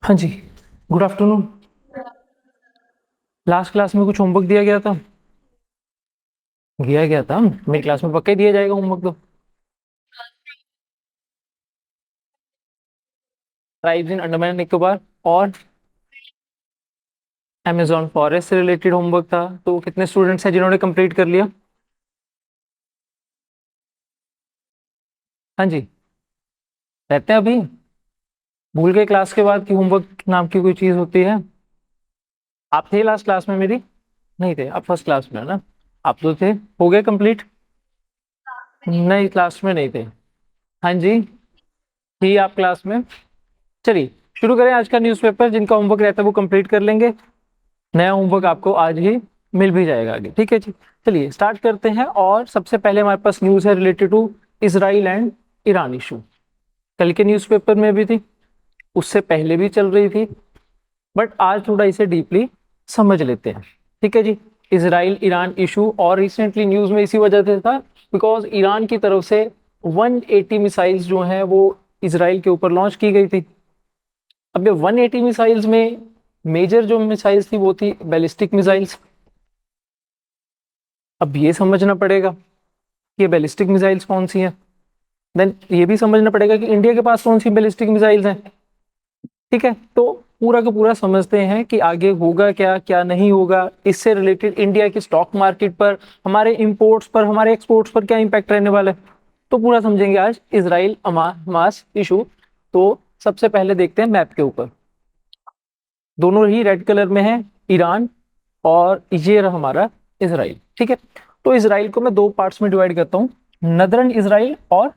हाँ जी, good afternoon. Last class में कुछ होमवर्क दिया गया था मेरी क्लास में पक्का ही दिया जाएगा होमवर्क तो। ट्राइब्स इन अंडमान निकोबार और अमेजोन फॉरेस्ट से रिलेटेड होमवर्क था। तो कितने स्टूडेंट्स हैं जिन्होंने कंप्लीट कर लिया? हाँ जी, रहते हैं अभी? भूल गए क्लास के बाद कि होमवर्क नाम की कोई चीज होती है? आप थे लास्ट क्लास में मेरी? नहीं थे, आप फर्स्ट क्लास में है ना? आप तो थे, हो गए कंप्लीट? नहीं, क्लास में नहीं थे। हाँ जी, थी आप क्लास में। चलिए शुरू करें आज का न्यूज़पेपर। जिनका होमवर्क रहता है वो कंप्लीट कर लेंगे। नया होमवर्क आपको आज ही मिल भी जाएगा आगे, ठीक है जी। चलिए स्टार्ट करते हैं। और सबसे पहले हमारे पास न्यूज़ है related to Israel and Iran issue. कल के न्यूज़पेपर में भी थी, उससे पहले भी चल रही थी, बट आज थोड़ा इसे डीपली समझ लेते हैं, ठीक है जी। इसराइल ईरान इशू और रिसेंटली न्यूज़ में इसी वजह से था बिकॉज ईरान की तरफ से 180 मिसाइल्स जो हैं वो इसराइल के ऊपर लॉन्च की गई थी। अब ये 180 मिसाइल्स में मेजर जो मिसाइल्स थी वो थी बैलिस्टिक मिसाइल्स। अब ये समझना पड़ेगा कि ये बैलिस्टिक मिसाइल्स कौन सी हैं। देन ये भी समझना पड़ेगा कि इंडिया के पास कौन सी बैलिस्टिक मिसाइल्स हैं, ठीक है। तो पूरा का पूरा समझते हैं कि आगे होगा क्या क्या नहीं होगा। इससे रिलेटेड इंडिया की स्टॉक मार्केट पर, हमारे इंपोर्ट्स पर, हमारे एक्सपोर्ट्स पर क्या इंपैक्ट रहने वाला है, तो पूरा समझेंगे आज इसराइल हमास इशू। तो सबसे पहले देखते हैं मैप के ऊपर। दोनों ही रेड कलर में है, ईरान और ये रहा हमारा इसराइल, ठीक है। तो इसराइल को मैं दो पार्ट्स में डिवाइड करता हूँ, नदरन इसराइल और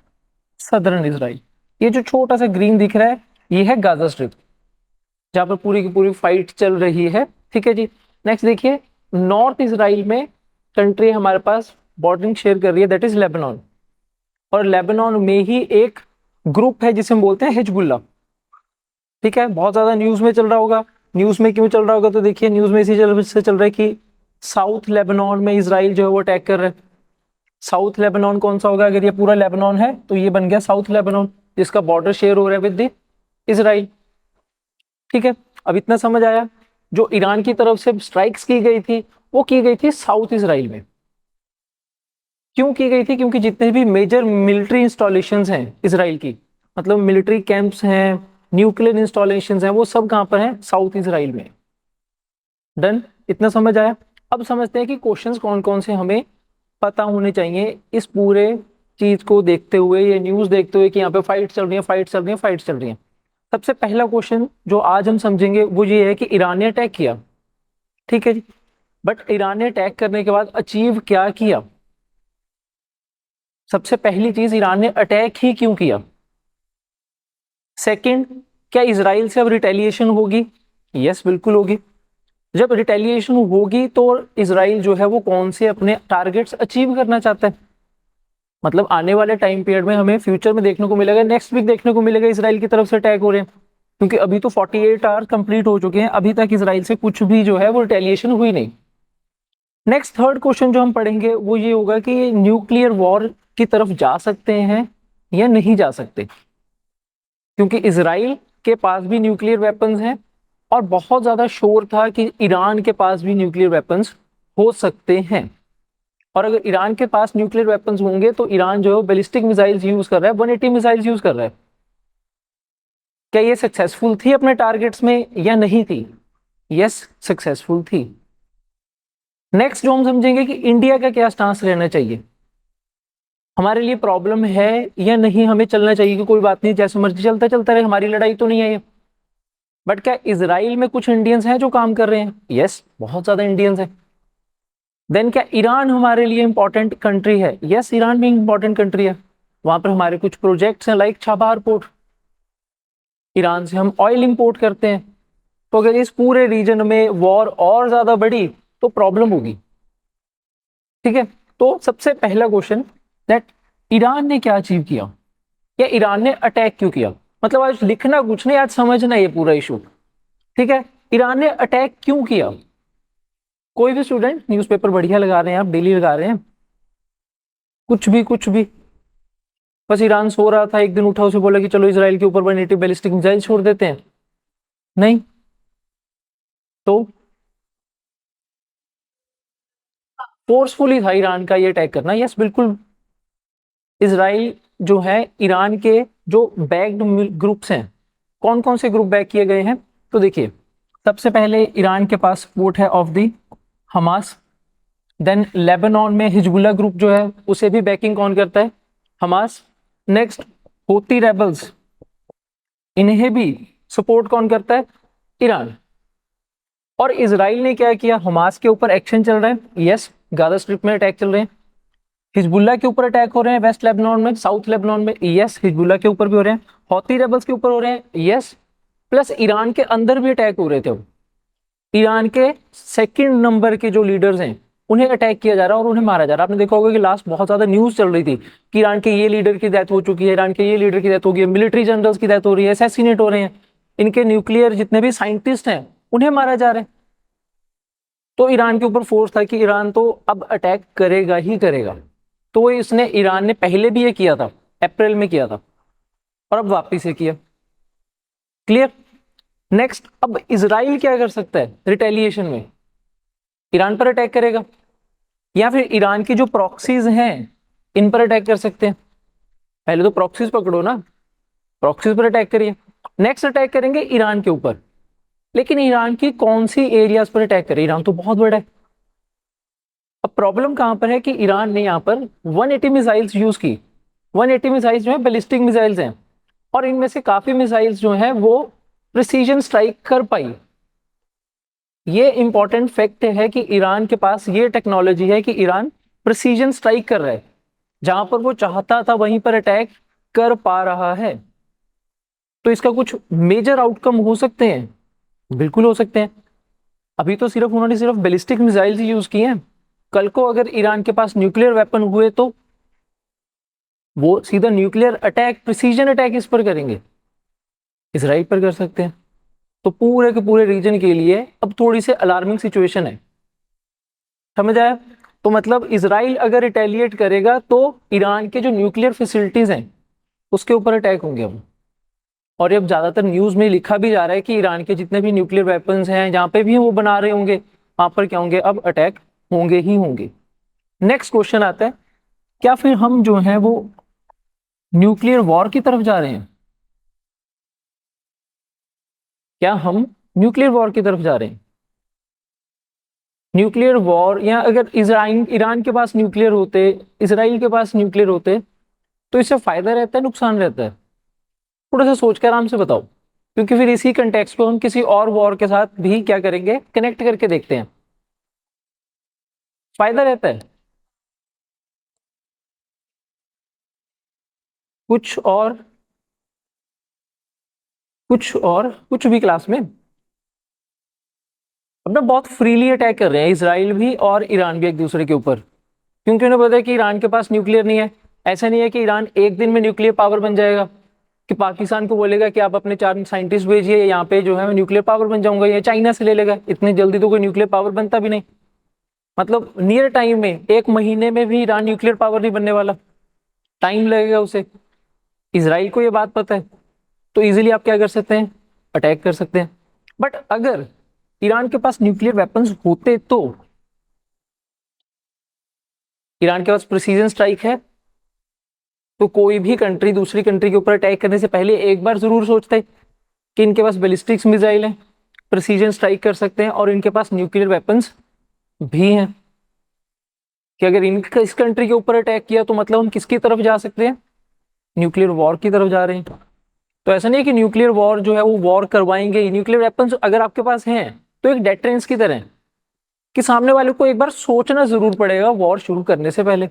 सदरन इसराइल। ये जो छोटा सा ग्रीन दिख रहा है ये है गाजा स्ट्रिप, जहाँ पर पूरी की पूरी फाइट चल रही है, ठीक है जी। नेक्स्ट देखिए, नॉर्थ इसराइल में कंट्री हमारे पास बॉर्डरिंग शेयर कर रही है, दैट इज लेबनान। और लेबनान में ही एक ग्रुप है जिसे हम बोलते हैं हिजबुल्ला, ठीक है। बहुत ज्यादा न्यूज में चल रहा होगा। न्यूज में क्यों चल रहा होगा तो देखिए, न्यूज में इसी से चल रहा है कि साउथ लेबनान में इसराइल जो है वो अटैक कर रहा है। साउथ लेबनान कौन सा होगा? अगर ये पूरा लेबनान है तो ये बन गया साउथ लेबनान, जिसका बॉर्डर शेयर हो रहा है विद इसराइल, ठीक है। अब इतना समझ आया। जो ईरान की तरफ से स्ट्राइक्स की गई थी वो की गई थी साउथ इसराइल में। क्यों की गई थी? क्योंकि जितने भी मेजर मिलिट्री इंस्टॉलेशंस हैं इसराइल की, मतलब मिलिट्री कैंप्स हैं, न्यूक्लियर इंस्टॉलेशंस हैं, वो सब कहां पर हैं? साउथ इसराइल में। डन, इतना समझ आया। अब समझते हैं कि क्वेश्चंस कौन कौन से हमें पता होने चाहिए इस पूरे चीज को देखते हुए, ये न्यूज देखते हुए कि यहाँ पे फाइट चल रही है, फाइट चल रही है, फाइट चल रही है। सबसे पहला क्वेश्चन जो आज हम समझेंगे वो ये है कि ईरान ने अटैक किया, ठीक है जी। बट ईरान ने अटैक करने के बाद अचीव क्या किया? सबसे पहली चीज, ईरान ने अटैक ही क्यों किया? सेकंड, क्या इसराइल से अब रिटेलिएशन होगी? यस, बिल्कुल होगी। जब रिटेलिएशन होगी तो इसराइल जो है वो कौन से अपने टारगेट्स अचीव करना चाहता है? मतलब आने वाले टाइम पीरियड में हमें फ्यूचर में देखने को मिलेगा, नेक्स्ट वीक देखने को मिलेगा इसराइल की तरफ से अटैक हो रहे हैं, क्योंकि अभी तो 48 आवर कंप्लीट हो चुके हैं, अभी तक इसराइल से कुछ भी जो है वो रिटेलिएशन हुई नहीं। नेक्स्ट थर्ड क्वेश्चन जो हम पढ़ेंगे वो ये होगा कि न्यूक्लियर वॉर की तरफ जा सकते हैं या नहीं जा सकते, क्योंकि इसराइल के पास भी न्यूक्लियर वेपन्स हैं और बहुत ज्यादा शोर था कि ईरान के पास भी न्यूक्लियर वेपन्स हो सकते हैं। और अगर ईरान के पास न्यूक्लियर वेपन्स होंगे तो ईरान जो है बैलिस्टिक मिसाइल्स यूज कर रहा है, 180 मिसाइल्स यूज कर रहा है। क्या ये सक्सेसफुल थी अपने टारगेट्स में या नहीं थी? यस, सक्सेसफुल थी। नेक्स्ट जो हम समझेंगे कि इंडिया का क्या स्टांस रहना चाहिए, हमारे लिए प्रॉब्लम है या नहीं, हमें चलना चाहिए कि कोई बात नहीं जैसे मर्जी चलता चलता रहे, हमारी लड़ाई तो नहीं है ये। बट क्या इसराइल में कुछ इंडियंस हैं जो काम कर रहे हैं? यस, बहुत ज्यादा इंडियंस हैं। देन क्या ईरान हमारे लिए इंपॉर्टेंट कंट्री है? यस, ईरान भी इंपॉर्टेंट कंट्री है। वहां पर हमारे कुछ प्रोजेक्ट्स हैं लाइक छाबार पोर्ट, ईरान से हम ऑयल इंपोर्ट करते हैं। तो अगर इस पूरे रीजन में वॉर और ज्यादा बढ़ी तो प्रॉब्लम होगी, ठीक है। तो सबसे पहला क्वेश्चन, दैट ईरान ने क्या अचीव किया या ईरान ने अटैक क्यों किया। मतलब आज लिखना कुछ नहीं, आज समझना ये पूरा इशू, ठीक है। ईरान ने अटैक क्यों किया? कोई भी स्टूडेंट न्यूज़पेपर बढ़िया लगा रहे हैं, आप डेली लगा रहे हैं, कुछ भी कुछ भी, बस ईरान सो रहा था, एक दिन उठा, उसे बोला कि चलो इसराइल के ऊपर 180 बैलिस्टिक मिसाइल छोड़ देते हैं, नहीं। तो फोर्सफुली था ईरान का ये अटैक करना, यस बिल्कुल। इसराइल जो है, ईरान के जो बैक्ड ग्रुप्स हैं, कौन कौन से ग्रुप बैक किए गए हैं, तो देखिए, सबसे पहले ईरान के पास सपोर्ट है of the Hamas. Then Lebanon में हिजबुल्ला ग्रुप जो है, उसे भी बैकिंग कौन करता है, हमास। नेक्स्ट हूती रेबल्स, इन्हें भी सपोर्ट कौन करता है, ईरान। और इसराइल ने क्या किया, हमास के ऊपर एक्शन चल रहा है, यस, गाजा स्ट्रिप में अटैक चल रहे हैं। हिजबुल्ला के ऊपर अटैक हो रहे हैं वेस्ट लेबनान में, साउथ लेबनान में, यस, हिजबुल्ला के ऊपर भी हो रहे हैं। हौती रेबल्स के ऊपर हो रहे हैं, यस। प्लस ईरान के अंदर भी अटैक हो रहे थे। ईरान के सेकंड नंबर के जो लीडर्स हैं, उन्हें अटैक किया जा रहा है और उन्हें मारा जा रहा है। आपने देखा होगा कि लास्ट बहुत ज्यादा न्यूज चल रही थी कि ईरान के ये लीडर की डेथ हो चुकी है, ईरान के ये लीडर की डेथ हो गई है, मिलिट्री जनरल्स की डेथ हो रही है, असैसिनेट हो रहे हैं, इनके न्यूक्लियर जितने भी साइंटिस्ट हैं उन्हें मारा जा रहा है। तो ईरान के ऊपर फोर्स था कि ईरान तो अब अटैक करेगा ही करेगा। तो इसने, ईरान ने पहले भी ये किया था, अप्रैल में किया था, और अब वापिस ये किया। क्लियर। नेक्स्ट, अब इसराइल क्या कर सकता है रिटेलिएशन में, ईरान पर अटैक करेगा, या फिर ईरान की जो प्रॉक्सीज हैं इन पर अटैक कर सकते हैं। पहले तो प्रॉक्सीज पकड़ो ना, प्रॉक्सीज पर अटैक करिए। नेक्स्ट अटैक करेंगे ईरान के ऊपर, लेकिन ईरान की कौन सी एरियाज पर अटैक करें, ईरान तो बहुत बड़ा है। अब प्रॉब्लम कहां पर है कि ईरान ने यहाँ पर 180 मिसाइल्स यूज की। 180 मिसाइल्स जो है बैलिस्टिक मिसाइल्स हैं, और इनमें से काफी मिसाइल्स जो हैं वो प्रिसीजन स्ट्राइक कर पाई। ये इंपॉर्टेंट फैक्ट है कि ईरान के पास ये टेक्नोलॉजी है कि ईरान प्रिसीजन स्ट्राइक कर रहा है, जहां पर वो चाहता था वहीं पर अटैक कर पा रहा है। तो इसका कुछ मेजर आउटकम हो सकते हैं, बिल्कुल हो सकते हैं। अभी तो सिर्फ उन्होंने सिर्फ बैलिस्टिक मिसाइल्स ही यूज किए हैं, कल को अगर ईरान के पास न्यूक्लियर वेपन हुए तो वो सीधा न्यूक्लियर अटैक, प्रिसीजन अटैक इस पर करेंगे, इसराइल पर कर सकते हैं। तो पूरे के पूरे रीजन के लिए अब थोड़ी सी अलार्मिंग सिचुएशन है, समझ आया। तो मतलब इसराइल अगर रिटेलिएट करेगा तो ईरान के जो न्यूक्लियर फैसिलिटीज हैं उसके ऊपर अटैक होंगे अब। और अब ज्यादातर न्यूज में लिखा भी जा रहा है कि ईरान के जितने भी न्यूक्लियर वेपन्स हैं जहां पे भी वो बना रहे होंगे, वहां पर क्या होंगे, अब अटैक होंगे ही होंगे। नेक्स्ट क्वेश्चन आता है, क्या फिर हम जो है वो न्यूक्लियर वॉर की तरफ जा रहे हैं, क्या हम न्यूक्लियर वॉर की तरफ जा रहे हैं। न्यूक्लियर वॉर, या अगर इसराइल, ईरान के पास न्यूक्लियर होते, इसराइल के पास न्यूक्लियर होते, तो इससे फायदा रहता है, नुकसान रहता है, थोड़ा सा सोच कर आराम से बताओ, क्योंकि फिर इसी कंटेक्स्ट को हम किसी और वॉर के साथ भी क्या करेंगे, कनेक्ट करके देखते हैं। फायदा रहता है कुछ और, कुछ भी क्लास में अपना बहुत फ्रीली अटैक कर रहे हैं इसराइल भी और ईरान भी एक दूसरे के ऊपर, क्योंकि उन्हें पता है कि ईरान के पास न्यूक्लियर नहीं है। ऐसा नहीं है कि ईरान एक दिन में न्यूक्लियर पावर बन जाएगा, कि पाकिस्तान को बोलेगा कि आप अपने 4 साइंटिस्ट भेजिए, यहाँ पे जो है मैं न्यूक्लियर पावर बन जाऊंगा, या चाइना से ले लेगा। इतनी जल्दी तो कोई न्यूक्लियर पावर बनता भी नहीं, मतलब नियर टाइम में 1 महीने में भी ईरान न्यूक्लियर पावर नहीं बनने वाला, टाइम लगेगा उसे। इसराइल को ये बात पता है, तो इजीली आप क्या कर सकते हैं, अटैक कर सकते हैं। बट अगर ईरान के पास न्यूक्लियर वेपन्स होते तो, ईरान के पास प्रिसीजन स्ट्राइक है, तो कोई भी कंट्री दूसरी कंट्री के ऊपर अटैक करने से पहले एक बार जरूर सोचते कि इनके पास बैलिस्टिक्स मिसाइल हैं, प्रिसीजन स्ट्राइक कर सकते हैं, और इनके पास न्यूक्लियर वेपन्स भी हैं, कि अगर इनका इस कंट्री के ऊपर अटैक किया तो मतलब हम किसकी तरफ जा सकते हैं, न्यूक्लियर वॉर की तरफ जा रहे हैं। तो ऐसा नहीं है कि न्यूक्लियर वॉर जो है वो वॉर करवाएंगे ही। न्यूक्लियर वेपन्स अगर आपके पास हैं तो एक डेटरेंस की तरह है, कि सामने वाले को एक बार सोचना जरूर पड़ेगा वॉर शुरू करने से पहले।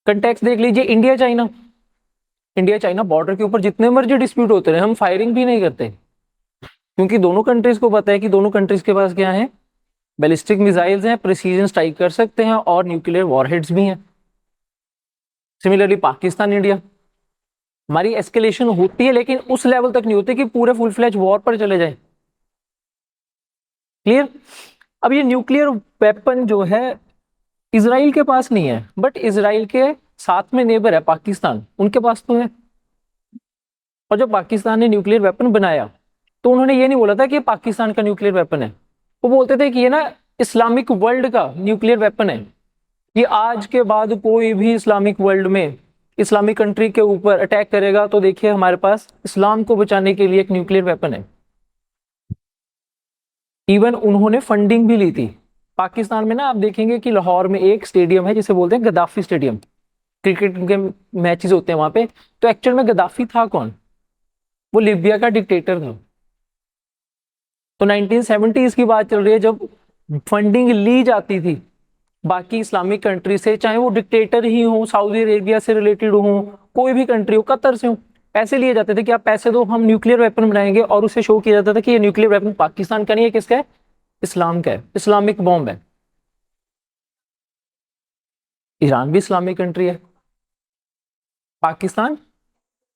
कंटेक्स्ट देख लीजिए, India China, India China border के ऊपर जितने मर्जी डिस्प्यूट होते रहे, हम फायरिंग भी नहीं करते, क्योंकि दोनों कंट्रीज को पता है कि दोनों कंट्रीज के पास क्या है, बैलिस्टिक मिसाइल्स हैं, प्रिसीजन स्ट्राइक कर सकते हैं, और न्यूक्लियर वॉरहेड्स भी हैं। सिमिलरली पाकिस्तान इंडिया, हमारी एस्केलेशन होती है लेकिन उस लेवल तक नहीं होती कि पूरे फुल फ्लैज वॉर पर चले जाए। क्लियर। अब ये न्यूक्लियर वेपन जो है इसराइल के पास नहीं है, बट इसराइल के साथ में नेबर है पाकिस्तान, उनके पास तो है। और जब पाकिस्तान ने न्यूक्लियर वेपन बनाया तो उन्होंने ये नहीं बोला था कि ये पाकिस्तान का न्यूक्लियर वेपन है, वो बोलते थे कि ये ना इस्लामिक वर्ल्ड का न्यूक्लियर वेपन है, ये आज के बाद कोई भी इस्लामिक वर्ल्ड में इस्लामिक कंट्री के ऊपर अटैक करेगा तो देखिए हमारे पास इस्लाम को बचाने के लिए एक न्यूक्लियर वेपन है। इवन उन्होंने फंडिंग भी ली थी। पाकिस्तान में ना आप देखेंगे कि लाहौर में एक स्टेडियम है जिसे बोलते हैं गद्दाफी स्टेडियम, क्रिकेट के मैचेस होते हैं वहां पे। तो एक्चुअल में गद्दाफी था कौन? वो लीबिया का डिक्टेटर था। तो 1970s की बात चल रही है जब फंडिंग ली जाती थी बाकी इस्लामिक कंट्री से, चाहे वो डिक्टेटर ही हो, सऊदी अरेबिया से रिलेटेड हो, कोई भी कंट्री हो, कतर से हो, पैसे लिए जाते थे कि आप पैसे दो हम न्यूक्लियर वेपन बनाएंगे, और उसे शो किया जाता था कि ये न्यूक्लियर वेपन पाकिस्तान का नहीं है, किसका है? इस्लाम का है, इस्लामिक बॉम्ब है। ईरान भी इस्लामिक कंट्री है, पाकिस्तान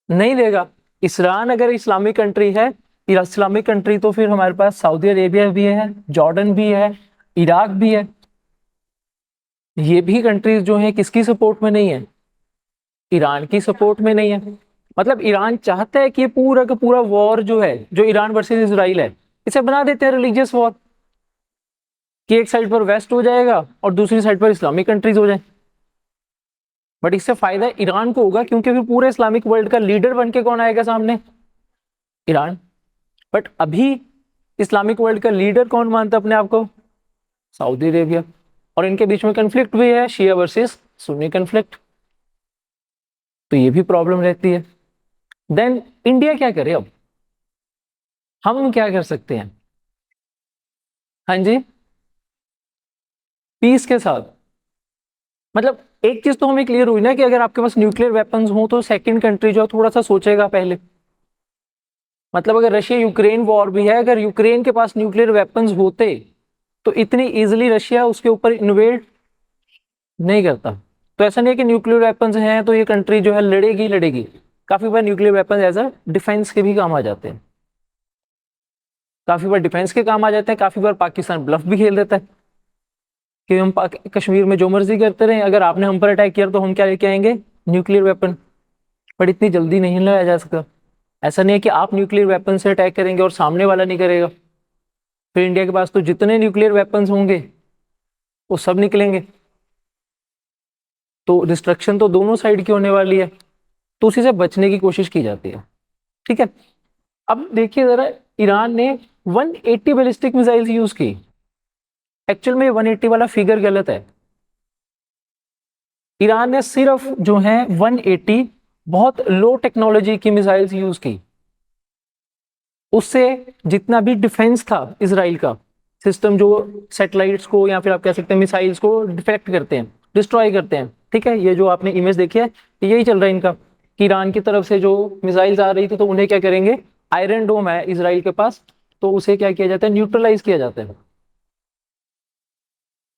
नहीं देगा। ईरान अगर इस्लामिक कंट्री है, इस्लामिक कंट्री, तो फिर हमारे पास सऊदी अरेबिया भी है, जॉर्डन भी है, इराक भी है। ये भी कंट्रीज जो है किसकी सपोर्ट में नहीं है? ईरान की सपोर्ट में नहीं है। मतलब ईरान चाहता है कि ये पूरा का पूरा वॉर जो है, जो ईरान वर्सेस इजराइल है, इसे बना देते हैं रिलीजियस वॉर, कि एक साइड पर वेस्ट हो जाएगा और दूसरी साइड पर इस्लामिक कंट्रीज हो जाए। बट इससे फायदा ईरान को होगा, क्योंकि फिर पूरे इस्लामिक वर्ल्ड का लीडर बन के कौन आएगा सामने? ईरान। बट अभी इस्लामिक वर्ल्ड का लीडर कौन मानता है अपने आप को? Saudi Arabia. और इनके बीच में कंफ्लिक्ट भी है, शिया वर्सेस सुन्नी कंफ्लिक्ट, तो ये भी प्रॉब्लम रहती है। देन इंडिया क्या करे? अब हम क्या कर सकते हैं? हाँ जी, पीस के साथ। मतलब एक चीज तो हमें क्लियर हुई ना कि अगर आपके पास न्यूक्लियर वेपन्स हो तो सेकंड कंट्री जो है थोड़ा सा सोचेगा पहले। मतलब अगर रशिया यूक्रेन वॉर भी है, अगर यूक्रेन के पास न्यूक्लियर वेपन्स होते तो इतनी इजीली रशिया उसके ऊपर इन्वेड नहीं करता। तो ऐसा नहीं है कि न्यूक्लियर वेपन्स हैं तो ये कंट्री जो है लड़ेगी लड़ेगी। काफी बार nuclear weapons as a defence के भी काम आ जाते हैं, काफी बार डिफेंस के काम आ जाते हैं, काफी बार पाकिस्तान ब्लफ भी खेल देता है कि हम कश्मीर में जो मर्जी करते रहे, अगर आपने हम पर अटैक किया तो हम क्या लेके आएंगे? Nuclear weapon. बट इतनी जल्दी नहीं लाया जा सकता। ऐसा नहीं है कि आप न्यूक्लियर वेपन से अटैक करेंगे और सामने वाला नहीं करेगा। फिर इंडिया के पास तो जितने न्यूक्लियर वेपन्स होंगे वो सब निकलेंगे, तो डिस्ट्रक्शन तो दोनों साइड की होने वाली है। तो उसी से बचने की कोशिश की जाती है। ठीक है, अब देखिए जरा, ईरान ने 180 बैलिस्टिक मिसाइल्स यूज की। एक्चुअल में 180 वाला फिगर गलत है। ईरान ने सिर्फ जो है 180 बहुत लो टेक्नोलॉजी की मिसाइल्स यूज की। उससे जितना भी डिफेंस था इसराइल का सिस्टम, जो सैटेलाइट्स को या फिर आप कह सकते हैं मिसाइल्स को डिफेक्ट करते हैं, डिस्ट्रॉय करते हैं। ठीक है, ये जो आपने इमेज देखी है यही चल रहा है इनका, कि ईरान की तरफ से जो मिसाइल्स आ रही थी तो उन्हें क्या करेंगे, आयरन डोम है इसराइल के पास, तो उसे क्या किया जाता है, न्यूट्रलाइज किया जाता है।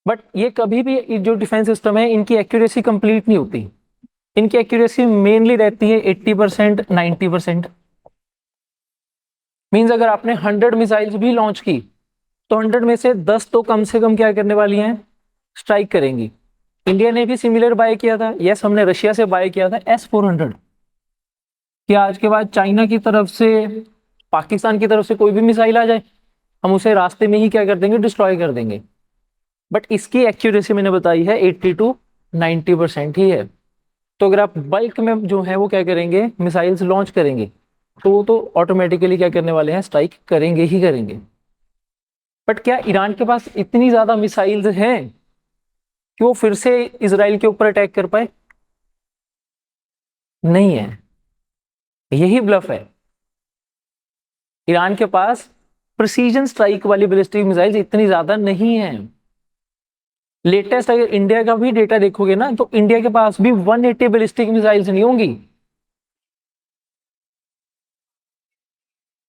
बट ये कभी भी जो डिफेंस सिस्टम है इनकी एक्यूरेसी कंप्लीट नहीं होती। इनकी एक्यूरेसी मेनली रहती है 80%, 90%। मीन्स अगर आपने 100 मिसाइल्स भी लॉन्च की तो 100 में से 10 तो कम से कम क्या करने वाली हैं, स्ट्राइक करेंगी। इंडिया ने भी सिमिलर बाय किया था, यस हमने रशिया से बाय किया था S-400, कि आज के बाद चाइना की तरफ से, पाकिस्तान की तरफ से कोई भी मिसाइल आ जाए हम उसे रास्ते में ही क्या कर देंगे, डिस्ट्रॉय कर देंगे। बट इसकी एक्यूरेसी मैंने बताई है 80 to 90% ही है। तो अगर आप बल्क में जो है वो क्या करेंगे, मिसाइल्स लॉन्च करेंगे, तो वो तो ऑटोमेटिकली क्या करने वाले हैं, स्ट्राइक करेंगे ही करेंगे। बट क्या ईरान के पास इतनी ज्यादा मिसाइल्स हैं कि वो फिर से इसराइल के ऊपर अटैक कर पाए? नहीं है, यही ब्लफ है। ईरान के पास प्रिसीजन स्ट्राइक वाली बैलिस्टिक मिसाइल्स इतनी ज्यादा नहीं है। लेटेस्ट अगर इंडिया का भी डेटा देखोगे ना तो इंडिया के पास भी 180 बैलिस्टिक मिसाइल्स नहीं होंगी।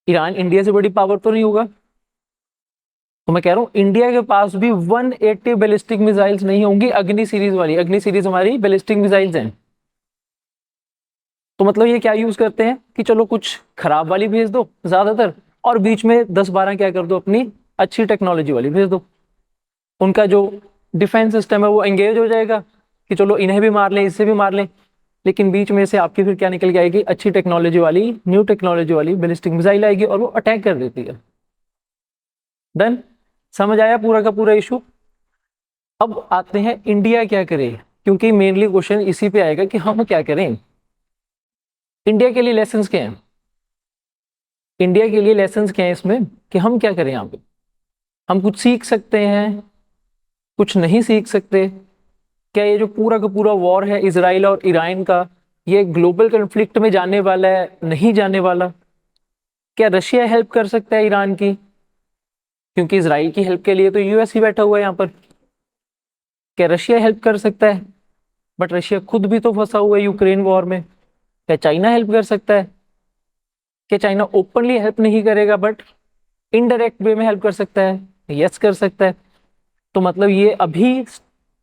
ईरान इंडिया से बड़ी पावर तो नहीं होगा, तो मैं कह रहा हूं इंडिया के पास भी 180 बैलिस्टिक मिसाइल्स नहीं होंगी अग्नि सीरीज वाली। अग्नि सीरीज हमारी बैलिस्टिक मिसाइल्स हैं। तो मतलब ये क्या यूज करते हैं कि चलो कुछ खराब वाली भेज दो ज्यादातर, और बीच में 10-12 क्या कर दो, अपनी अच्छी टेक्नोलॉजी वाली भेज दो। उनका जो डिफेंस सिस्टम है वो एंगेज हो जाएगा कि चलो इन्हें भी मार लें, इससे भी मार लें। लेकिन बीच में से आपकी फिर क्या निकल के आएगी, अच्छी टेक्नोलॉजी वाली, न्यू टेक्नोलॉजी वाली बैलिस्टिक मिसाइल आएगी और वो अटैक कर देती है। डन, समझ आया पूरा का पूरा इशू। अब आते हैं इंडिया क्या करे, क्योंकि मेनली क्वेश्चन इसी पे आएगा कि हम क्या करें। इंडिया के लिए लेसन्स क्या हैं, इंडिया के लिए लेसन्स क्या है इसमें, कि हम क्या करें यहाँ पे। हम कुछ सीख सकते हैं, कुछ नहीं सीख सकते। क्या ये जो पूरा का पूरा वॉर है इजराइल और ईरान का, ये ग्लोबल कन्फ्लिक्ट में जाने वाला है, नहीं जाने वाला। क्या रशिया हेल्प कर सकता है ईरान की, क्योंकि इजराइल की हेल्प के लिए तो यूएस ही बैठा हुआ है यहाँ पर। क्या रशिया हेल्प कर सकता है, बट रशिया खुद भी तो फंसा हुआ है यूक्रेन वॉर में। क्या चाइना हेल्प कर सकता है, क्या चाइना ओपनली हेल्प नहीं करेगा बट इनडायरेक्ट वे में हेल्प कर सकता है, यस कर सकता है। तो मतलब ये अभी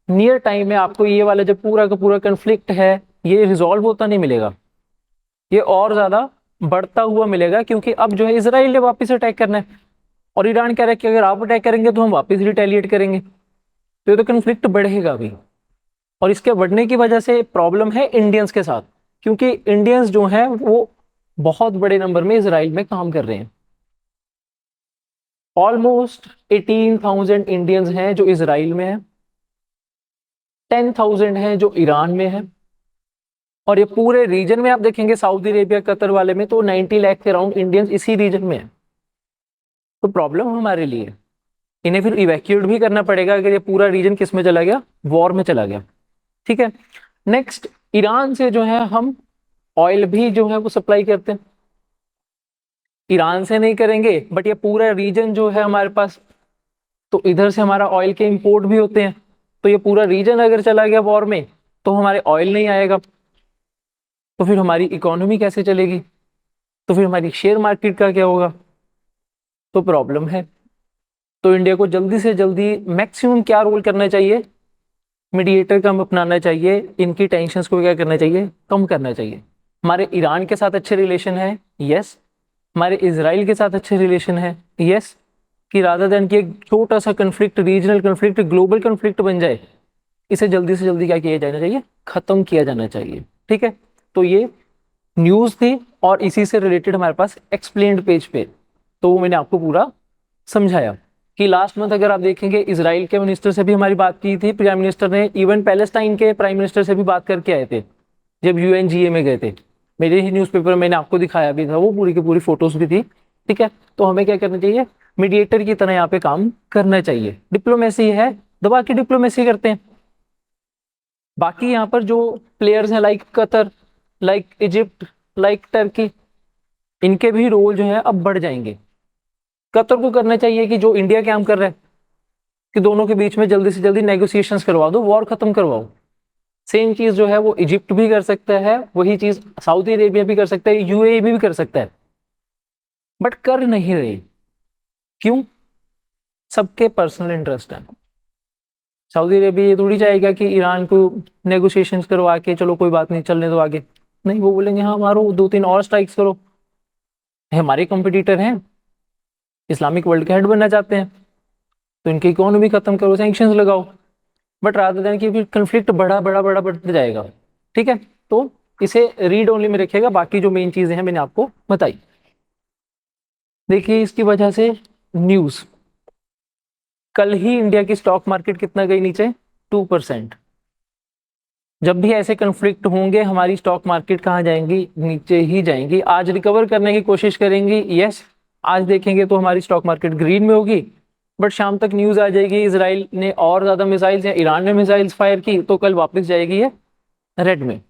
नियर टाइम में आपको ये वाला जो पूरा का पूरा कन्फ्लिक्ट है ये रिजॉल्व होता नहीं मिलेगा, ये और ज्यादा बढ़ता हुआ मिलेगा, क्योंकि अब जो है इसराइल ने वापस अटैक करना है और ईरान कह रहा है कि अगर आप अटैक करेंगे तो हम वापस रिटेलिएट करेंगे। तो ये तो कन्फ्लिक्ट बढ़ेगा अभी, और इसके बढ़ने की वजह से प्रॉब्लम है इंडियंस के साथ, क्योंकि इंडियंस जो हैं वो बहुत बड़े नंबर में इसराइल में काम कर रहे हैं। ऑलमोस्ट 18,000 इंडियंस हैं जो इसराइल में हैं, 10,000 हैं जो ईरान में हैं, और ये पूरे रीजन में आप देखेंगे सऊदी अरेबिया कतर वाले में तो 90 लाख के अराउंड इंडियंस इसी रीजन में है। तो प्रॉब्लम हमारे लिए, इन्हें फिर इवैक्यूएट भी करना पड़ेगा अगर ये पूरा रीजन किस में चला गया, वॉर में चला गया। ठीक है, नेक्स्ट, ईरान से जो है हम ऑयल भी जो है वो सप्लाई करते हैं। ईरान से नहीं करेंगे बट ये पूरा रीजन जो है हमारे पास, तो इधर से हमारा ऑयल के इंपोर्ट भी होते हैं। तो ये पूरा रीजन अगर चला गया वॉर में तो हमारे ऑयल नहीं आएगा, तो फिर हमारी इकोनॉमी कैसे चलेगी, तो फिर हमारी शेयर मार्केट का क्या होगा। तो प्रॉब्लम है। तो इंडिया को जल्दी से जल्दी मैक्सिमम क्या रोल करना चाहिए, मीडिएटर का अपनाना चाहिए, इनकी टेंशंस को क्या करना चाहिए, कम करना चाहिए। हमारे ईरान के साथ अच्छे रिलेशन है, यस। हमारे इजराइल के साथ अच्छे रिलेशन है, यस। कि रादर देन कि एक छोटा सा conflict, regional conflict global conflict बन जाए, इसे जल्दी से जल्दी क्या किया जाना चाहिए, खत्म किया जाना चाहिए। ठीक है, तो ये न्यूज़ थी और इसी से रिलेटेड हमारे पास एक्सप्लेन्ड पेज पे, तो वो मैंने आपको पूरा समझाया। कि लास्ट मंथ अगर आप देखेंगे इजराइल के मिनिस्टर से भी हमारी बात की थी, प्राइम मिनिस्टर ने, इवन पैलेस्टाइन के प्राइम मिनिस्टर से भी बात करके आए थे जब यूएनजीए में गए थे। मेरे ही न्यूज़पेपर मैंने आपको दिखाया भी था, वो पूरी की पूरी फोटोज भी थी। ठीक है, तो हमें क्या करना चाहिए, मीडिएटर की तरह यहाँ पे काम करना चाहिए। डिप्लोमेसी है, दबा के डिप्लोमेसी करते हैं। बाकी यहाँ पर जो प्लेयर्स हैं like Qatar, like Egypt, like Turkey, इनके भी रोल जो है अब बढ़ जाएंगे। कतर को करना चाहिए कि जो इंडिया काम कर रहा है, कि दोनों के बीच में जल्दी से जल्दी नेगोशिएशंस करवा दो, वॉर खत्म करवाओ। सेम चीज जो है वो इजिप्ट भी कर सकता है, वही चीज सऊदी अरेबिया भी कर सकता है, यूएई भी कर सकता है, बट कर नहीं रहे। क्यों? सबके पर्सनल इंटरेस्ट है। सऊदी अरेबिया ये थोड़ी चाहेगा कि ईरान को नेगोशिएशंस करवा के चलो कोई बात नहीं चलने दो आगे, नहीं, वो बोलेंगे हाँ मारो 2-3 और स्ट्राइक्स करो, हमारे कंपटीटर हैं, इस्लामिक वर्ल्ड के हेड बनना चाहते हैं, तो इनकी इकोनॉमी खत्म करो, सैंक्शंस लगाओ। बट रादर देन कि फिर कन्फ्लिक्ट बड़ा बड़ा बड़ा बढ़ते जाएगा। ठीक है, तो इसे रीड ओनली में रखिएगा, बाकी जो मेन चीजें हैं मैंने आपको बताई। देखिए इसकी वजह से न्यूज, कल ही इंडिया की स्टॉक मार्केट कितना गई नीचे, 2%। जब भी ऐसे कन्फ्लिक्ट होंगे हमारी स्टॉक मार्केट कहाँ जाएंगी, नीचे ही जाएंगी। आज रिकवर करने की कोशिश करेंगी, यस। आज देखेंगे तो हमारी स्टॉक मार्केट ग्रीन में होगी, बट शाम तक न्यूज आ जाएगी इसराइल ने और ज्यादा मिसाइल्स या ईरान ने मिसाइल्स फायर की, तो कल वापस जाएगी ये रेड में।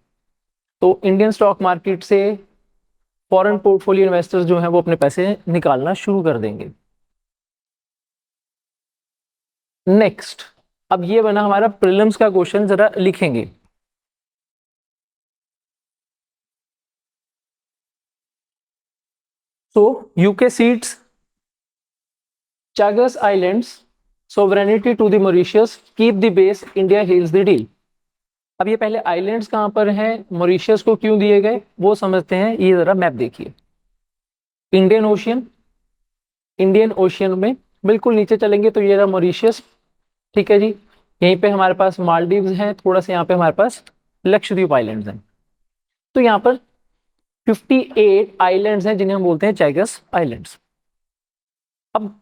तो इंडियन स्टॉक मार्केट से फॉरेन पोर्टफोलियो इन्वेस्टर्स जो हैं वो अपने पैसे निकालना शुरू कर देंगे। नेक्स्ट, अब ये बना हमारा प्रीलिम्स का क्वेश्चन, जरा लिखेंगे। So UK cedes Chagos Islands sovereignty to the Mauritius, keep the base, India hails the deal। अब ये पहले आइलैंड्स कहाँ पर हैं, मॉरिशस को क्यों दिए गए वो समझते हैं। ये जरा मैप देखिए, इंडियन ओशियन, इंडियन ओशियन में बिल्कुल नीचे चलेंगे तो ये रहा मॉरिशस। ठीक है जी, यहीं पे हमारे पास मालदीव्स हैं, थोड़ा सा यहाँ पे हमारे पास लक्षद्वीप आइलैंड्स हैं। तो यहाँ पर 58 आइलैंड्स हैं जिन्हें हम बोलते हैं चैगस आइलैंड्स। अब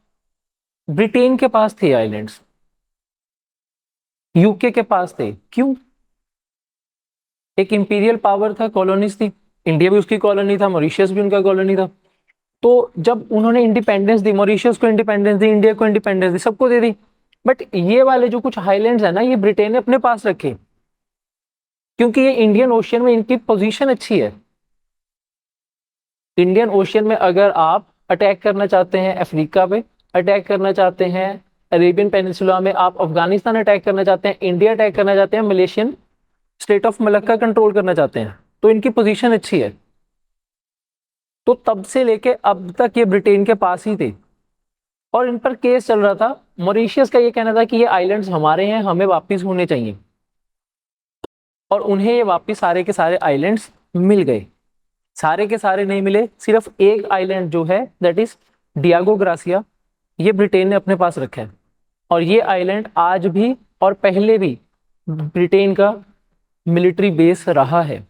ब्रिटेन के पास थे आइलैंड्स, यूके के पास थे, क्यों? एक इंपीरियल पावर था, कॉलोनीज थी, इंडिया भी उसकी कॉलोनी था, मॉरिशस भी उनका कॉलोनी था। तो जब उन्होंने इंडिपेंडेंस दी, मॉरिशस को इंडिपेंडेंस दी, इंडिया को इंडिपेंडेंस दी, सबको दे दी, बट ये वाले जो कुछ हाईलैंड्स है ना, ये ब्रिटेन ने अपने पास रखे, क्योंकि ये इंडियन ओशियन में इनकी पोजीशन अच्छी है। इंडियन ओशियन में अगर आप अटैक करना चाहते हैं अफ्रीका पे, अटैक करना चाहते हैं अरेबियन पेनिनसुला में, आप अफगानिस्तान अटैक करना चाहते हैं, इंडिया अटैक करना चाहते हैं, Malaysian state of Malacca control करना चाहते हैं, तो इनकी पोजीशन अच्छी है। तो तब से लेके अब तक ये ब्रिटेन के पास ही थे और इन पर केस चल रहा था। मॉरिशस का ये कहना था कि ये आइलैंड्स हमारे हैं, हमें वापस होने चाहिए, और उन्हें ये वापस सारे के सारे आइलैंड्स मिल गए। सारे के सारे नहीं मिले, सिर्फ एक आइलैंड जो है दैट इज डियागो ग्रासिया, ये ब्रिटेन ने अपने पास रखा है, और ये आइलैंड आज भी और पहले भी ब्रिटेन का मिलिट्री बेस रहा है।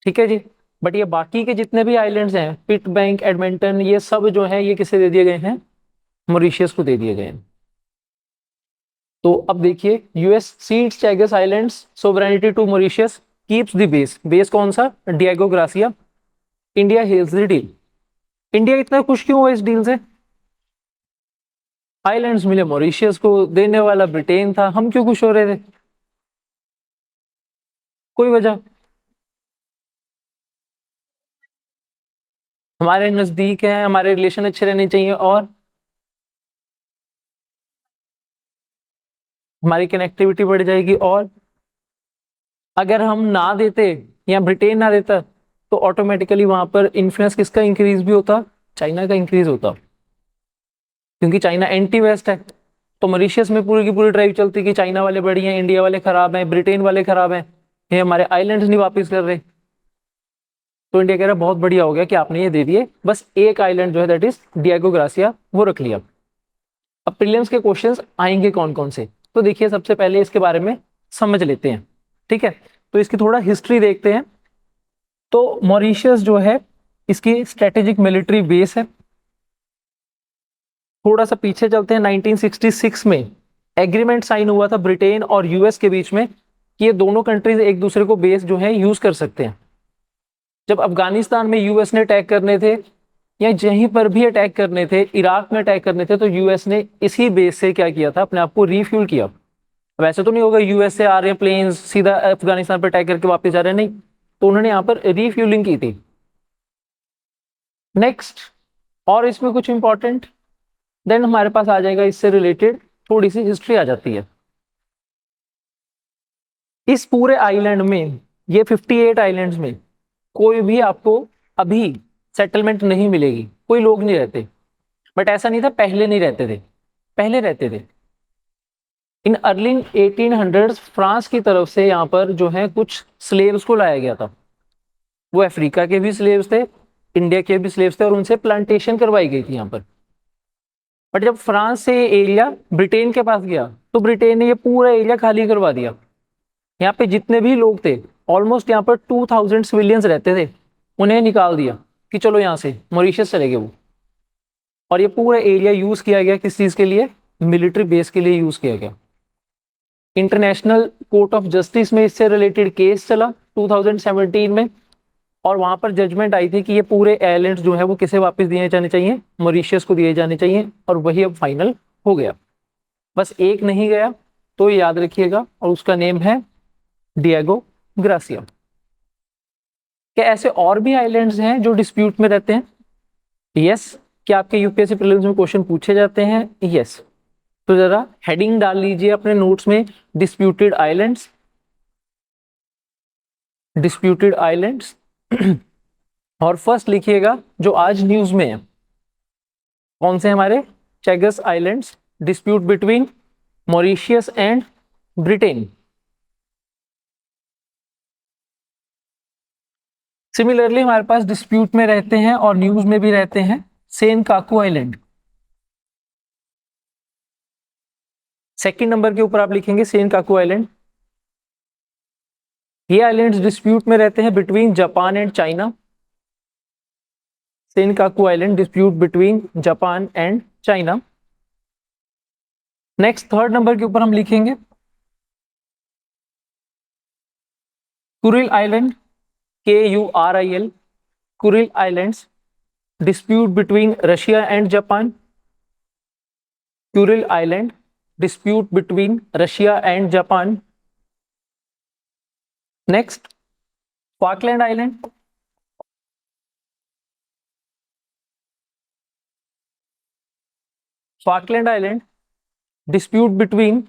ठीक है जी। बट ये बाकी के जितने भी आइलैंड्स हैं, पिट बैंक, एडमंटन, ये सब जो है ये किसे दे दिए गए हैं? मॉरिशस को दे दिए गए हैं। तो अब देखिए, US cedes Chagos islands sovereignty to Mauritius, keeps the base, base कौन सा? Diego Garcia. India hails the deal. India इतना खुश क्यों हुआ इस डील से? आइलैंड्स मिले मॉरिशस को, देने वाला ब्रिटेन था, हम क्यों खुश हो रहे थे? कोई वजह? हमारे नजदीक है, हमारे रिलेशन अच्छे रहने चाहिए, और हमारी कनेक्टिविटी बढ़ जाएगी। और अगर हम ना देते या ब्रिटेन ना देता, तो ऑटोमेटिकली वहां पर इन्फ्लुएंस किसका इंक्रीज भी होता? चाइना का इंक्रीज होता, क्योंकि चाइना एंटी वेस्ट है। तो मॉरिशस में पूरी की पूरी ड्राइव चलती कि चाइना वाले बढ़िया हैं, इंडिया वाले खराब हैं, ब्रिटेन वाले खराब हैं, ये हमारे आइलैंड्स नहीं वापस कर रहे। तो इंडिया कह रहा है बहुत बढ़िया हो गया कि आपने ये दे दिए, बस एक आइलैंड जो है दैट इज डियागो ग्रासिया, वो रख लिया। अब प्रीलिम्स के क्वेश्चंस आएंगे कौन कौन से, तो देखिए सबसे पहले इसके बारे में समझ लेते हैं। ठीक है, तो इसकी थोड़ा हिस्ट्री देखते हैं। तो मॉरिशस जो है इसकी स्ट्रेटेजिक मिलिट्री बेस है। थोड़ा सा पीछे चलते हैं, 1966 में एग्रीमेंट साइन हुआ था ब्रिटेन और यूएस के बीच में कि ये दोनों कंट्रीज एक दूसरे को बेस जो है यूज कर सकते हैं। जब अफगानिस्तान में यूएस ने अटैक करने थे, या जहीं पर भी अटैक करने थे, इराक में अटैक करने थे, तो यूएस ने इसी बेस से क्या किया था? अपने आप को रिफ्यूल किया। वैसे तो नहीं होगा यूएस से आ रहे हैं प्लेन्स सीधा अफगानिस्तान पर अटैक करके वापस जा रहे हैं, नहीं, तो उन्होंने यहाँ पर रिफ्यूलिंग की थी। नेक्स्ट, और इसमें कुछ इंपॉर्टेंट, देन हमारे पास आ जाएगा इससे रिलेटेड थोड़ी सी हिस्ट्री आ जाती है। इस पूरे आइलैंड में, ये 58 आइलैंड्स में कोई भी आपको अभी सेटलमेंट नहीं मिलेगी, कोई लोग नहीं रहते। बट ऐसा नहीं था पहले नहीं रहते थे, पहले रहते थे। इन अर्ली 1800s फ्रांस की तरफ से यहाँ पर जो है कुछ स्लेव्स को लाया गया था। वो अफ्रीका के भी स्लेव्स थे, इंडिया के भी स्लेव्स थे, और उनसे प्लांटेशन करवाई गई थी यहाँ पर। बट जब फ्रांस से ये एरिया ब्रिटेन के पास गया, तो ब्रिटेन ने ये पूरा एरिया खाली करवा दिया। यहाँ पे जितने भी लोग थे, ऑलमोस्ट यहाँ पर 2000 सिविलियंस रहते थे, उन्हें निकाल दिया कि चलो यहाँ से मॉरिशस चले गए वो। और ये पूरा एरिया यूज किया गया किस चीज के लिए? मिलिट्री बेस के लिए यूज किया गया। इंटरनेशनल कोर्ट ऑफ जस्टिस में इससे रिलेटेड केस चला 2017 में, और वहां पर जजमेंट आई थी कि ये पूरे आइलैंड्स जो है वो किसे वापस दिए जाने चाहिए? मॉरिशस को दिए जाने चाहिए, और वही अब फाइनल हो गया। बस एक नहीं गया, तो याद रखिएगा, और उसका नेम है डियागो ग्रासिया। क्या ऐसे और भी आइलैंड्स हैं जो डिस्प्यूट में रहते हैं? यस। क्या आपके यूपीएससी प्रीलिम्स में क्वेश्चन पूछे जाते हैं? यस। तो जरा हेडिंग डाल लीजिए अपने नोट्स में, डिस्प्यूटेड आइलैंड्स, डिस्प्यूटेड आइलैंड्स। और फर्स्ट लिखिएगा जो आज न्यूज में है, कौन से हमारे? Chagos islands, dispute between Mauritius and Britain. Similarly हमारे पास डिस्प्यूट में रहते हैं और न्यूज में भी रहते हैं सेनकाकू आइलैंड। सेकंड नंबर के ऊपर आप लिखेंगे सेनकाकू आइलैंड। ये आइलैंड्स डिस्प्यूट में रहते हैं between Japan and China. Senkaku island dispute between Japan and China. Next third number के ऊपर हम लिखेंगे Kuril island, KURIL, Kuril islands dispute between Russia and Japan. Kuril island dispute between Russia and Japan. Next Falkland island, Falkland island dispute between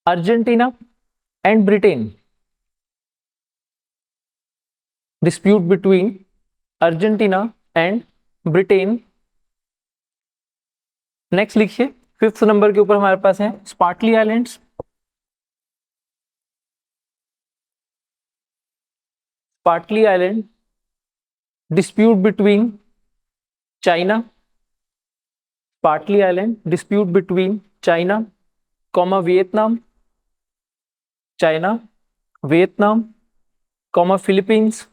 Argentina and Britain. Dispute between Argentina and Britain. Next लिखिए fifth number के ऊपर हमारे पास है Spratly islands. Spratly island dispute between China. Spratly island dispute between China comma Vietnam, China Vietnam comma Philippines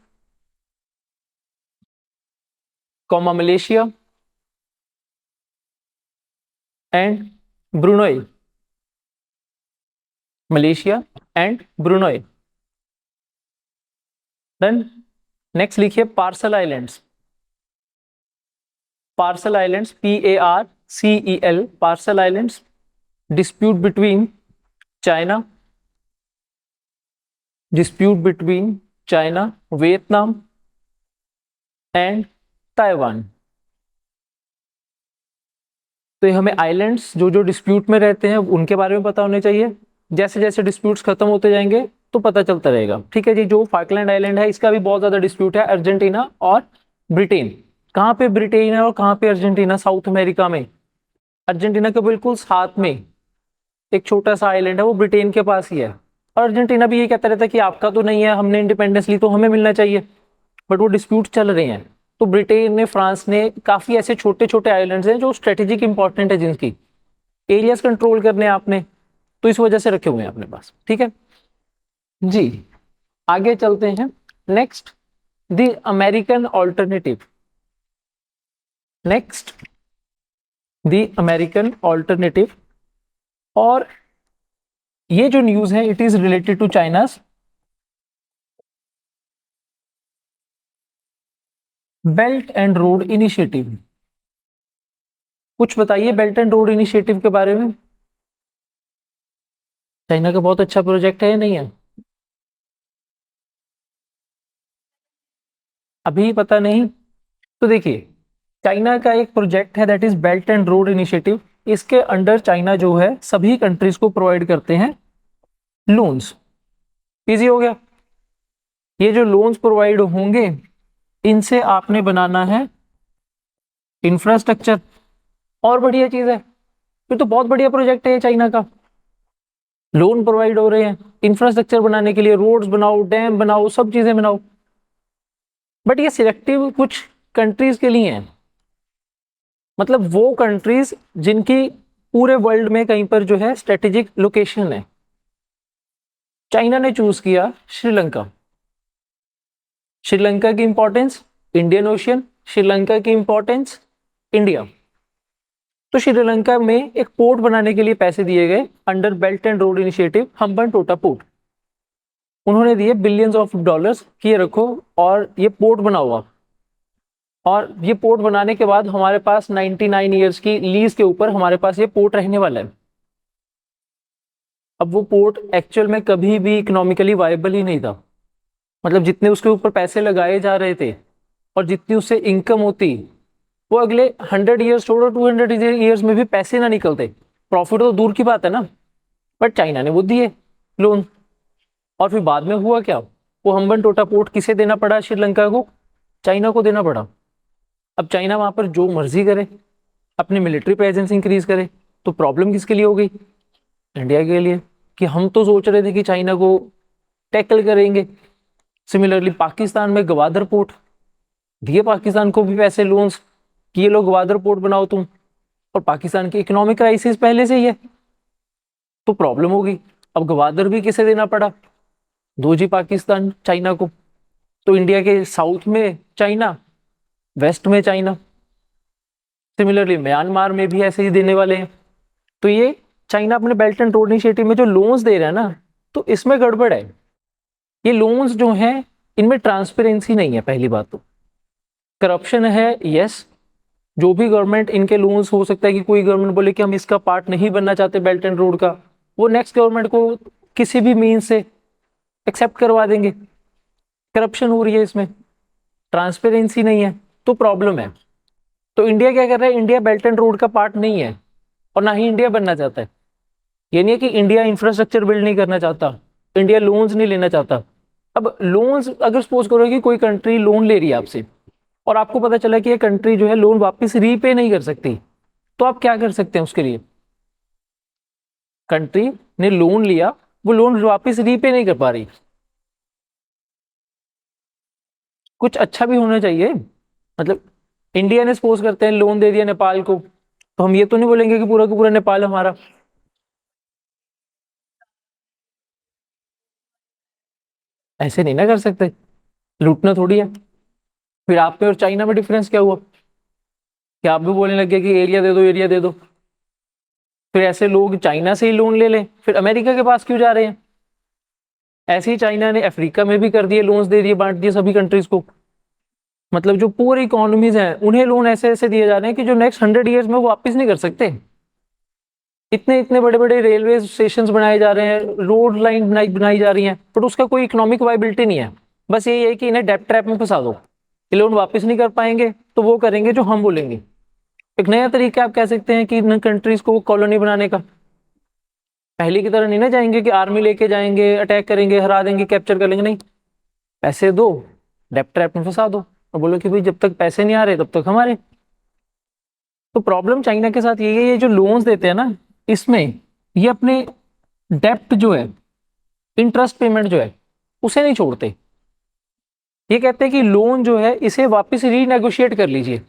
comma Malaysia and Brunei. Malaysia and Brunei. Then next लिखिए Paracel islands. Paracel islands PARCEL, Paracel islands dispute between China, dispute between China Vietnam and Taiwan. तो ये हमें islands जो जो dispute में रहते हैं उनके बारे में पता होने चाहिए। जैसे जैसे डिस्प्यूट्स खत्म होते जाएंगे तो पता चलता रहेगा। ठीक है जी। जो फॉकलैंड आइलैंड है इसका भी बहुत ज्यादा डिस्प्यूट है, अर्जेंटीना और ब्रिटेन। कहाँ पे ब्रिटेन है और कहाँ पे अर्जेंटीना? साउथ अमेरिका में। अर्जेंटीना के बिल्कुल साथ में एक छोटा सा आइलैंड है, वो ब्रिटेन के पास ही है। और अर्जेंटीना भी ये कहता रहता है कि आपका तो नहीं है, हमने इंडिपेंडेंस ली तो हमें मिलना चाहिए, बट वो डिस्प्यूट चल रहे हैं। तो ब्रिटेन ने, फ्रांस ने काफी ऐसे छोटे छोटे आइलैंड्स हैं जो स्ट्रेटेजिक इंपॉर्टेंट है, जिनकी एरियाज कंट्रोल करने आपने, तो इस वजह से रखे हुए हैं अपने पास। ठीक है जी। आगे चलते हैं। Next the American alternative. Next the American alternative. और ये जो न्यूज है it is related to China's belt and road initiative. कुछ बताइए बेल्ट एंड रोड इनिशिएटिव के बारे में। चाइना का बहुत अच्छा प्रोजेक्ट है या नहीं है? अभी पता नहीं। तो देखिए चाइना का एक प्रोजेक्ट है that is belt and road initiative. इसके अंडर चाइना जो है सभी कंट्रीज को प्रोवाइड करते हैं लोन्स। इजी हो गया। ये जो लोन्स प्रोवाइड होंगे इनसे आपने बनाना है इंफ्रास्ट्रक्चर। और बढ़िया चीज है, फिर तो बहुत बढ़िया प्रोजेक्ट है ये चाइना का। लोन प्रोवाइड हो रहे हैं इंफ्रास्ट्रक्चर बनाने के लिए, रोड्स बनाओ, डैम बनाओ, सब चीजें बनाओ। बट ये सिलेक्टिव कुछ कंट्रीज के लिए है, मतलब वो कंट्रीज जिनकी पूरे वर्ल्ड में कहीं पर जो है स्ट्रेटेजिक लोकेशन है। चाइना ने चूज किया श्रीलंका। श्रीलंका की इंपॉर्टेंस इंडियन ओशियन, श्रीलंका की इंपॉर्टेंस इंडिया। तो श्रीलंका में एक पोर्ट बनाने के लिए पैसे दिए गए under belt and road initiative, Hambantota port. उन्होंने दिए बिलियंस ऑफ डॉलर्स कि ये रखो और ये पोर्ट बनाओ। और ये पोर्ट बनाने के बाद हमारे पास 99 ईयर्स की लीज के ऊपर हमारे पास ये पोर्ट रहने वाला है। अब वो पोर्ट एक्चुअल में कभी भी इकोनॉमिकली वायबल ही नहीं था, मतलब जितने उसके ऊपर पैसे लगाए जा रहे थे और जितनी उससे इनकम होती, वो अगले 100 ईयर्स छोड़ो 200 ईयर्स में भी पैसे ना निकलते। प्रॉफिट तो दूर की बात है ना। बट चाइना ने वो दिए लोन। और फिर बाद में हुआ क्या? वो हम्बनटोटा पोर्ट किसे देना पड़ा? श्रीलंका को, चाइना को देना पड़ा। अब चाइना वहां पर जो मर्जी करे, अपनी मिलिट्री प्रेजेंस इंक्रीज करे, तो प्रॉब्लम किसके लिए हो गई? इंडिया के लिए। कि हम तो सोच रहे थे कि चाइना को टैकल करेंगे। सिमिलरली पाकिस्तान में गवादर पोर्ट दिए, पाकिस्तान को भी पैसे लोन्स कि ये लोग गवादर पोर्ट बनाओ तुम, और पाकिस्तान की इकोनॉमिक क्राइसिस पहले से ही है, तो प्रॉब्लम होगी। अब गवादर भी किसे देना पड़ा? दो जी पाकिस्तान चाइना को, तो इंडिया के साउथ में चाइना, वेस्ट में चाइना, सिमिलरली म्यांमार में भी ऐसे ही देने वाले हैं। तो ये चाइना अपने बेल्ट एंड रोड इनिशिएटिव में जो लोन्स दे रहा है ना, तो इसमें गड़बड़ है। ये लोन्स जो हैं इनमें ट्रांसपेरेंसी नहीं है, पहली बात तो करप्शन है। यस, जो भी गवर्नमेंट इनके लोन्स, हो सकता है कि कोई गवर्नमेंट बोले कि हम इसका पार्ट नहीं बनना चाहते बेल्ट एंड रोड का, वो नेक्स्ट गवर्नमेंट को किसी भी मीन से एक्सेप्ट करवा देंगे। करप्शन हो रही है इसमें, ट्रांसपेरेंसी नहीं है, तो प्रॉब्लम है। तो इंडिया क्या कर रहा है, इंडिया बेल्ट एंड रोड का पार्ट नहीं है और ना ही इंडिया बनना चाहता है। ये नहीं है कि इंडिया इंफ्रास्ट्रक्चर बिल्ड नहीं करना चाहता, इंडिया लोन्स नहीं लेना चाहता। अब लोन्स, अगर सपोज करो कि कोई कंट्री लोन ले रही है आपसे और आपको पता चला कि ये कंट्री जो है लोन वापस रीपे नहीं कर सकती, तो आप क्या कर सकते हैं उसके लिए? कंट्री ने लोन लिया, वो लोन वापस रीपे नहीं कर पा रही, कुछ अच्छा भी होना चाहिए। मतलब इंडिया ने सपोज करते हैं लोन दे दिया नेपाल को, तो हम ये तो नहीं बोलेंगे कि पूरा का पूरा नेपाल हमारा। ऐसे नहीं ना कर सकते, लूटना थोड़ी है। फिर आप पे और चाइना में डिफरेंस क्या हुआ कि आप भी बोलने लगे कि एरिया दे दो, एरिया दे दो। फिर ऐसे लोग चाइना से ही लोन ले लें, फिर अमेरिका के पास क्यों जा रहे हैं? ऐसे ही चाइना ने अफ्रीका में भी कर दिए, लोन्स दे दिए, बांट दिए सभी कंट्रीज को। मतलब जो पूरी इकोनॉमीज हैं उन्हें लोन ऐसे ऐसे दिए जा रहे हैं कि जो नेक्स्ट 100 ईयर्स में वो वापस नहीं कर सकते। इतने इतने बड़े बड़े रेलवे स्टेशन बनाए जा रहे हैं, रोड लाइन बनाई बनाई जा रही हैं, बट उसका कोई इकोनॉमिक वाइबिलिटी नहीं है। बस यही है कि इन्हें डेट ट्रैप में फंसा दो, ये लोन वापस नहीं कर पाएंगे तो वो करेंगे जो हम बोलेंगे। एक नया तरीका आप कह सकते हैं कि इन कंट्रीज को कॉलोनी बनाने का। पहले की तरह नहीं ना जाएंगे कि आर्मी लेके जाएंगे, अटैक करेंगे, हरा देंगे, कैप्चर कर लेंगे, नहीं। पैसे दो, डेट ट्रैप में फंसा दो और बोलो कि भाई जब तक पैसे नहीं आ रहे तब तक हमारे। तो प्रॉब्लम चाइना के साथ यही है, ये जो लोन्स देते हैं ना, इसमें ये अपने डेप्ट जो है, इंटरेस्ट पेमेंट जो है, उसे नहीं छोड़ते। ये कहते हैं कि लोन जो है इसे वापस रीनेगोशिएट कर लीजिए।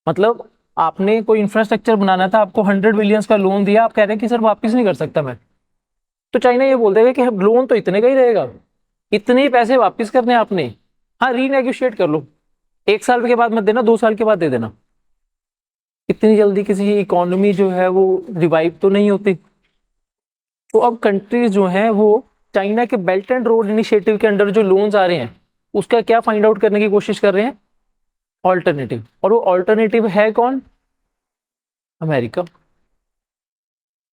मतलब आपने कोई इंफ्रास्ट्रक्चर बनाना था, आपको 100 बिलियंस का लोन दिया, आप कह रहे हैं कि सर वापस नहीं कर सकता मैं, तो चाइना ये बोल देगा कि लोन तो इतने का ही रहेगा, इतने ही पैसे वापस करने आपने, हाँ रीनेगोशिएट कर लो, 1 साल के बाद मत देना, 2 साल के बाद दे देना। इतनी जल्दी किसी इकोनॉमी जो है वो रिवाइव तो नहीं होती। तो अब कंट्रीज जो हैं वो चाइना के बेल्ट एंड रोड इनिशिएटिव के अंडर जो लोन्स आ रहे हैं उसका क्या फाइंड आउट करने की कोशिश कर रहे हैं, ऑल्टरनेटिव। और वो ऑल्टरनेटिव है कौन? अमेरिका।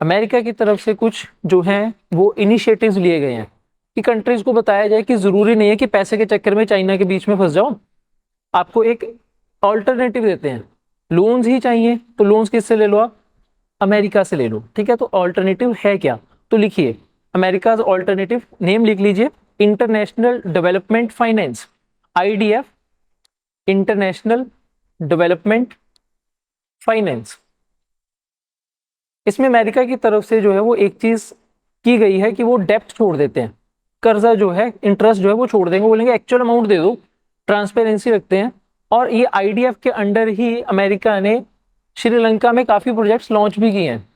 अमेरिका की तरफ से कुछ जो हैं वो इनिशिएटिव्स लिए गए हैं कि कंट्रीज को बताया जाए कि जरूरी नहीं है कि पैसे के चक्कर में चाइना के बीच में फंस जाओ, आपको एक ऑल्टरनेटिव देते हैं। लोन्स ही चाहिए तो लोन्स किससे ले लो आप? अमेरिका से ले लो, ठीक है। तो ऑल्टरनेटिव है क्या, तो लिखिए अमेरिका ऑल्टरनेटिव, नेम लिख लीजिए, international development finance, IDF, international development finance. इसमें अमेरिका की तरफ से जो है वो एक चीज की गई है कि वो डेप्थ छोड़ देते हैं, कर्जा जो है, इंटरेस्ट जो है वो छोड़ देंगे, बोलेंगे एक्चुअल अमाउंट दे दो, ट्रांसपेरेंसी रखते हैं। और ये आईडीएफ के अंडर ही अमेरिका ने श्रीलंका में काफी प्रोजेक्ट्स लॉन्च भी किए हैं।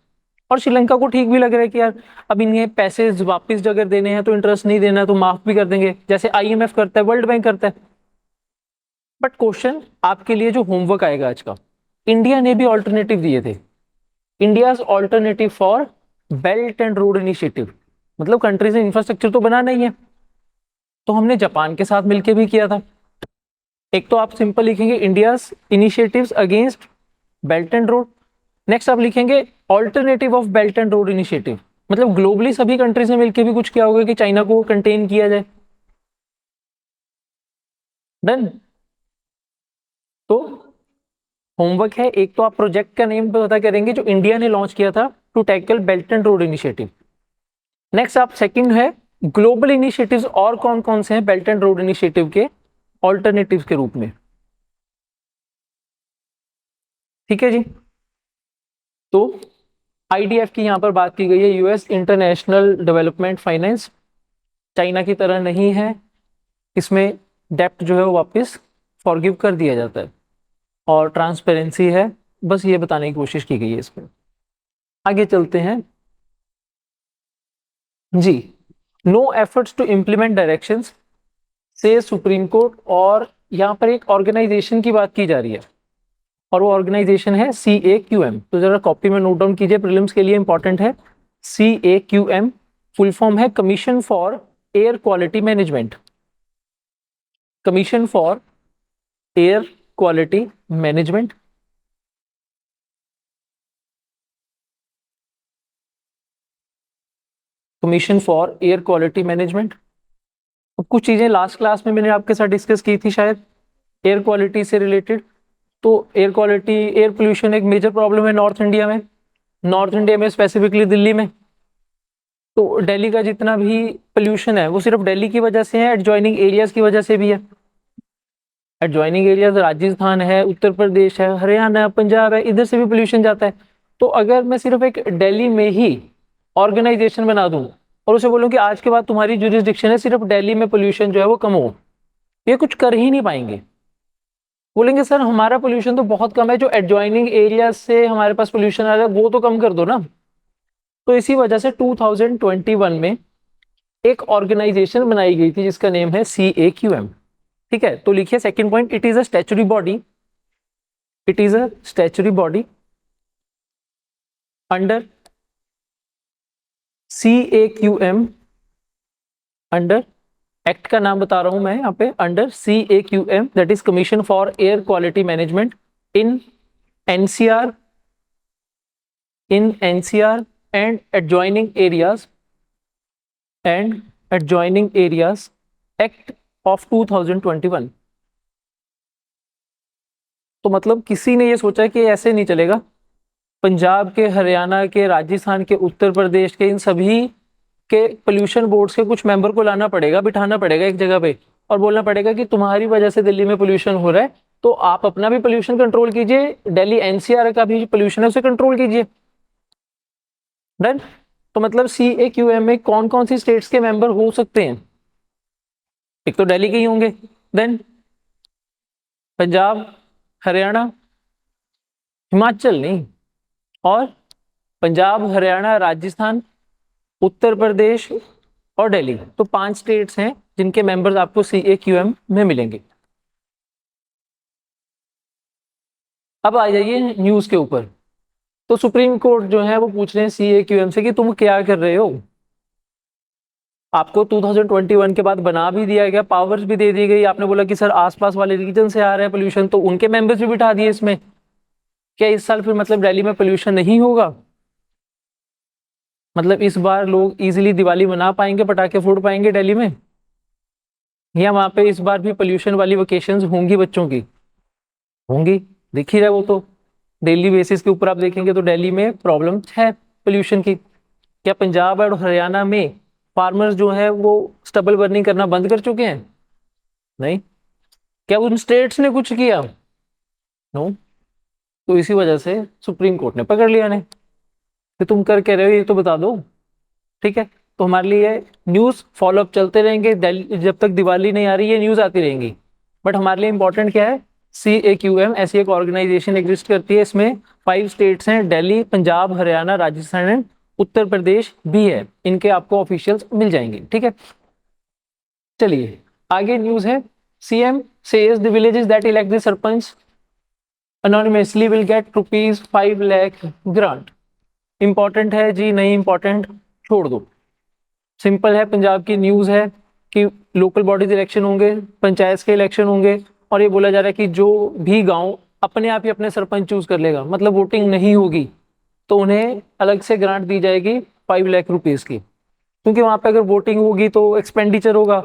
और श्रीलंका को ठीक भी लग रहा है कि यार अब इन्हें पैसे वापस अगर देने हैं तो इंटरेस्ट नहीं देना है तो माफ भी कर देंगे, जैसे आईएमएफ करता है, वर्ल्ड बैंक करता है। बट क्वेश्चन आपके लिए जो होमवर्क आएगा आज का, इंडिया ने भी ऑल्टरनेटिव दिए थे, India's alternative for belt and road initiative. मतलब कंट्रीज ने इंफ्रास्ट्रक्चर तो बनाना ही है, तो हमने जापान के साथ मिलकर भी किया था। एक तो आप सिंपल लिखेंगे India's initiatives against belt and road, next आप लिखेंगे alternative of belt and road initiative. मतलब ग्लोबली सभी कंट्रीज ने मिलकर भी कुछ किया होगा कि चाइना को कंटेन किया जाए। डन। तो होमवर्क है, एक तो आप प्रोजेक्ट का नेम पता करेंगे जो इंडिया ने लॉन्च किया था to tackle belt and road initiative. Next आप सेकंड है ग्लोबल इनिशिएटिव्स और कौन कौन से हैं बेल्ट एंड रोड इनिशिएटिव के ऑल्टरनेटिव्स के रूप में। ठीक है जी। तो आईडीएफ की यहां पर बात की गई है, US international development finance, China की तरह नहीं है, इसमें डेप्ट जो है वो वापस फॉरगिव कर दिया जाता है और ट्रांसपेरेंसी है। बस ये बताने की कोशिश की गई है इसमें। आगे चलते हैं जी। No efforts to implement directions से सुप्रीम कोर्ट। और यहाँ पर एक ऑर्गेनाइजेशन की बात की जा रही है और वो ऑर्गेनाइजेशन है CAQM। तो जरा कॉपी में नोट डाउन कीजिए, प्रीलिम्स के लिए इंपॉर्टेंट है। CAQM फुल फॉर्म है commission for air quality management. Commission for air quality management. Commission for air quality management. अब कुछ चीजें लास्ट क्लास में मैंने आपके साथ डिस्कस की थी शायद एयर क्वालिटी से रिलेटेड। तो एयर क्वालिटी, एयर पोल्यूशन एक मेजर प्रॉब्लम है नॉर्थ इंडिया में, नॉर्थ इंडिया में स्पेसिफिकली दिल्ली में। तो दिल्ली का जितना भी पोल्यूशन है वो सिर्फ दिल्ली की वजह से है, एडजॉइनिंग एरियाज की वजह से भी है। एडजॉइनिंग एरियाज राजस्थान है, उत्तर प्रदेश है, हरियाणा, पंजाब है, इधर से भी पोल्यूशन जाता है। तो अगर मैं सिर्फ एक दिल्ली में ही ऑर्गेनाइजेशन बना दूं और उसे बोलूं कि आज के बाद तुम्हारी जुरिस्डिक्शन है, सिर्फ दिल्ली में पोल्यूशन जो है वो कम हो, ये कुछ कर ही नहीं पाएंगे। बोलेंगे सर हमारा पोल्यूशन तो बहुत कम है, जो एडजॉइनिंग एरिया से हमारे पास पोल्यूशन आ रहा है वो तो कम कर दो ना। तो इसी वजह से 2021 में एक ऑर्गेनाइजेशन बनाई गई थी जिसका नेम है CAQM। ठीक है, तो लिखिए second point, it is a statutory body. It is a statutory body under CAQM, under act का नाम बता रहा हूं मैं यहाँ पे, under CAQM that is commission for air quality management in NCR, and adjoining areas act of 2021। तो मतलब किसी ने ये सोचा कि ऐसे नहीं चलेगा, पंजाब के, हरियाणा के, राजस्थान के, उत्तर प्रदेश के, इन सभी के पोल्यूशन बोर्ड्स के कुछ मेंबर को लाना पड़ेगा, बिठाना पड़ेगा एक जगह पे और बोलना पड़ेगा कि तुम्हारी वजह से दिल्ली में पोल्यूशन हो रहा है, तो आप अपना भी पोल्यूशन कंट्रोल कीजिए, दिल्ली NCR का भी पोल्यूशन है उसे कंट्रोल कीजिए। डन। तो मतलब CAQM में कौन कौन सी स्टेट्स के मेंबर हो सकते हैं? एक तो दिल्ली के ही होंगे, देन पंजाब, हरियाणा, हिमाचल नहीं, और पंजाब, हरियाणा, राजस्थान, उत्तर प्रदेश और दिल्ली। तो 5 स्टेट्स हैं जिनके मेंबर्स आपको CAQM में मिलेंगे। अब आ जाइए न्यूज के ऊपर। तो सुप्रीम कोर्ट जो है वो पूछ रहे हैं CAQM से कि तुम क्या कर रहे हो। आपको 2021 के बाद बना भी दिया गया, पावर्स भी दे दी गई, आपने बोला कि सर आसपास वाले रीजन से आ रहा है पोल्यूशन तो उनके मेंबर्स भी बिठा दिए इसमें। क्या इस साल फिर मतलब दिल्ली में पोल्यूशन नहीं होगा? मतलब इस बार लोग इजीली दिवाली मना पाएंगे, पटाखे फोड़ पाएंगे दिल्ली में, या वहां पे इस बार भी पोल्यूशन वाली वेकेशंस होंगी बच्चों की? होंगी, दिख ही रहा है वो तो। डेली बेसिस के ऊपर आप देखेंगे तो दिल्ली में प्रॉब्लम है पोल्यूशन की। क्या पंजाब और हरियाणा में फार्मर्स जो है वो स्टबल बर्निंग करना बंद कर चुके हैं? नहीं। क्या उन स्टेट्स ने कुछ किया? नो। तो इसी वजह से सुप्रीम कोर्ट ने पकड़ लिया ने कि तुम कर के रहे हो ये तो बता दो। ठीक है, तो हमारे लिए न्यूज़ फॉलोअप चलते रहेंगे, जब तक दिवाली नहीं आ रही है न्यूज़ आती रहेंगी। बट हमारे लिए इंपॉर्टेंट क्या है, CAQM ऐसी एक ऑर्गेनाइजेशन एग्जिस्ट करती है, इसमें 5 स्टेट्स हैं, दिल्ली, पंजाब, हरियाणा, राजस्थान एंड उत्तर प्रदेश भी है, इनके आपको ऑफिशियल्स मिल जाएंगे। ठीक है, चलिए आगे न्यूज़ है। CM says the villages that elect the sarpanch anonymously will get ₹5 lakh grant। Important है जी, नहीं इंपॉर्टेंट छोड़ दो। सिंपल है, पंजाब की न्यूज़ है कि लोकल बॉडीज इलेक्शन होंगे, पंचायत के इलेक्शन होंगे, और ये बोला जा रहा है कि जो भी गांव अपने आप ही अपने सरपंच चूज कर लेगा, मतलब वोटिंग नहीं होगी, तो उन्हें अलग से ग्रांट दी जाएगी 5 लाख रुपीज़ की। क्योंकि वहाँ पे अगर वोटिंग होगी तो एक्सपेंडिचर होगा,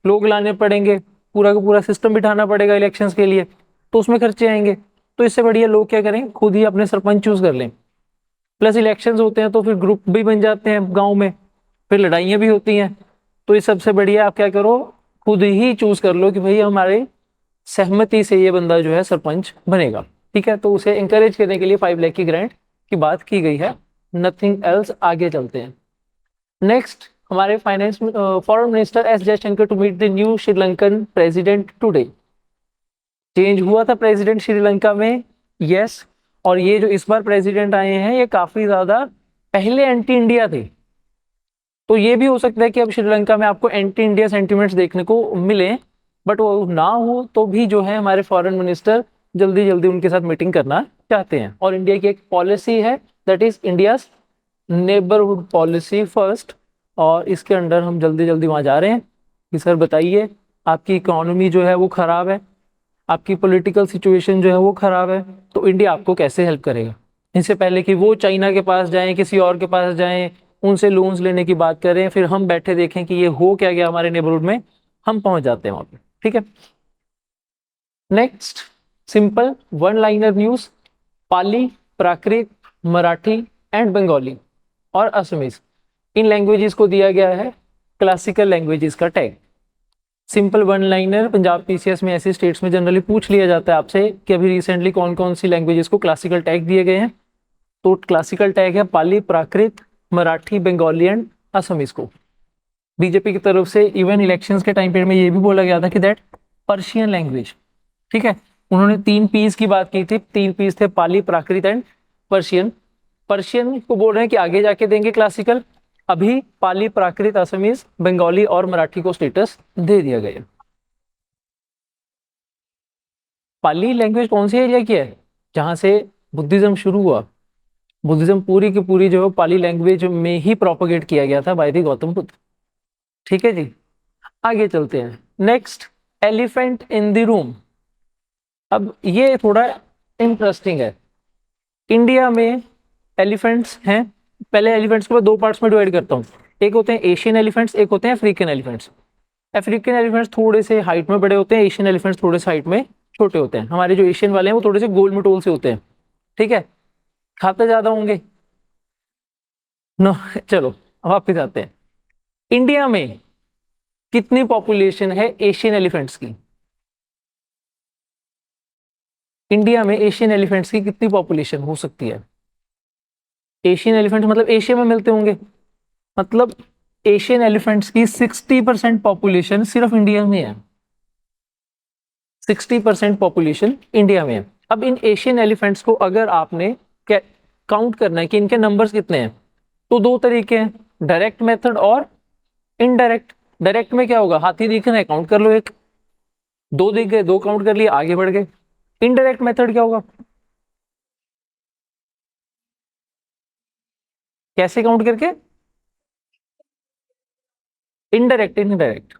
लोग लाने पड़ेंगे, पूरा का पूरा सिस्टम बिठाना पड़ेगा इलेक्शंस के लिए, तो उसमें खर्चे आएंगे। तो इससे बढ़िया लोग क्या करें, खुद ही अपने सरपंच चूज कर लें। प्लस इलेक्शंस होते हैं तो फिर ग्रुप भी बन जाते हैं गांव में, फिर लड़ाइयाँ भी होती हैं। तो इस सबसे बढ़िया आप क्या करो, खुद ही चूज कर लो कि भाई हमारे सहमति से ये बंदा जो है सरपंच बनेगा। ठीक है, तो उसे इंकरेज करने के लिए 5 लाख की ग्रांट की बात की गई है, नथिंग एल्स। आगे चलते हैं। नेक्स्ट, हमारे finance foreign minister S Jaishankar to meet the new Sri Lankan president today. Change हुआ था प्रेसिडेंट श्रीलंका में, यस। और ये जो इस बार प्रेसिडेंट आए हैं ये काफी ज्यादा पहले एंटी इंडिया थे। तो ये भी हो सकता है कि अब श्रीलंका में आपको एंटी इंडिया सेंटिमेंट्स देखने को मिले, बट वो ना हो तो भी जो है हमारे फॉरेन मिनिस्टर जल्दी जल्दी उनके साथ मीटिंग करना चाहते हैं। और इंडिया की एक पॉलिसी है, that is India's neighbourhood policy first, और इसके अंडर हम जल्दी जल्दी वहां जा रहे हैं कि सर बताइए, आपकी इकोनॉमी जो है वो खराब है, आपकी पॉलिटिकल सिचुएशन जो है वो खराब है, तो इंडिया आपको कैसे हेल्प करेगा। इससे पहले कि वो चाइना के पास जाएं, किसी और के पास जाएं, उनसे लोन्स लेने की बात करें, फिर हम बैठे देखें कि ये हो क्या गया हमारे नेबरहुड में, हम पहुंच जाते हैं वहां पे। ठीक है, next, simple one liner news. Pali, Prakrit, Marathi and Bengali और असमीज, इन लैंग्वेजेस को दिया गया है क्लासिकल लैंग्वेजेस का tag. Simple one liner Punjab PCS में ऐसे स्टेट्स में जनरली पूछ लिया जाता है आपसे कि अभी रिसेंटली कौन कौन सी लैंग्वेजेस को क्लासिकल टैग दिए गए हैं। तो क्लासिकल टैग है पाली, प्राकृत, मराठी, बंगाली एंड असमीज को। बीजेपी की तरफ से इवन इलेक्शंस के टाइम पीरियड में ये भी बोला गया था कि दैट पर्शियन लैंग्वेज, ठीक है, उन्होंने 3 पीस की बात की थी, 3 पीस थे पाली, प्राकृत एंड पर्शियन। पर्शियन को बोल रहे हैं कि आगे जाके देंगे क्लासिकल, अभी पाली, प्राकृत, असमीज, बंगाली और मराठी को स्टेटस दे दिया गया। पाली लैंग्वेज कौन सी एरिया की है, जहां से बुद्धिज्म शुरू हुआ। बुद्धिज्म पूरी की पूरी जो है पाली लैंग्वेज में ही प्रोपोगेट किया गया था बाय द गौतम बुद्ध। ठीक है जी, आगे चलते हैं। Next, elephant in the room. अब ये थोड़ा इंटरेस्टिंग है। इंडिया में एलिफेंट्स हैं, पहले एलिफेंट्स को मैं 2 पार्ट्स में डिवाइड करता हूँ। एक होते हैं एशियन एलिफेंट्स, एक होते हैं अफ्रीकन एलिफेंट्स। अफ्रीकन एलिफेंट्स थोड़े से हाइट में बड़े होते हैं, एशियन एलिफेंट्स थोड़े से हाइट में छोटे होते हैं। हमारे जो एशियन वाले हैं वो थोड़े से गोल मटोल से होते हैं, ठीक है, खाते ज्यादा होंगे नो। चलो वापिस आते हैं, इंडिया में कितनी पॉपुलेशन है एशियन एलिफेंट्स की। इंडिया में एशियन एलिफेंट्स की कितनी पॉपुलेशन हो सकती है। एशियन एलिफेंट मतलब एशिया में मिलते होंगे, मतलब एशियन एलिफेंट्स की 60% पॉपुलेशन सिर्फ इंडिया में है। 60% पॉपुलेशन इंडिया में है। अब इन एशियन एलिफेंट्स को अगर आपने काउंट करना है कि इनके नंबर्स कितने हैं, तो 2 तरीके हैं, डायरेक्ट मेथड और इनडायरेक्ट। डायरेक्ट में क्या होगा, हाथी दिख रहा है काउंट कर लो, 1 2 दिख गए 2 काउंट कर लिए आगे बढ़ गए। इनडायरेक्ट मेथड क्या होगा, कैसे काउंट करके, इनडायरेक्ट। इनडायरेक्ट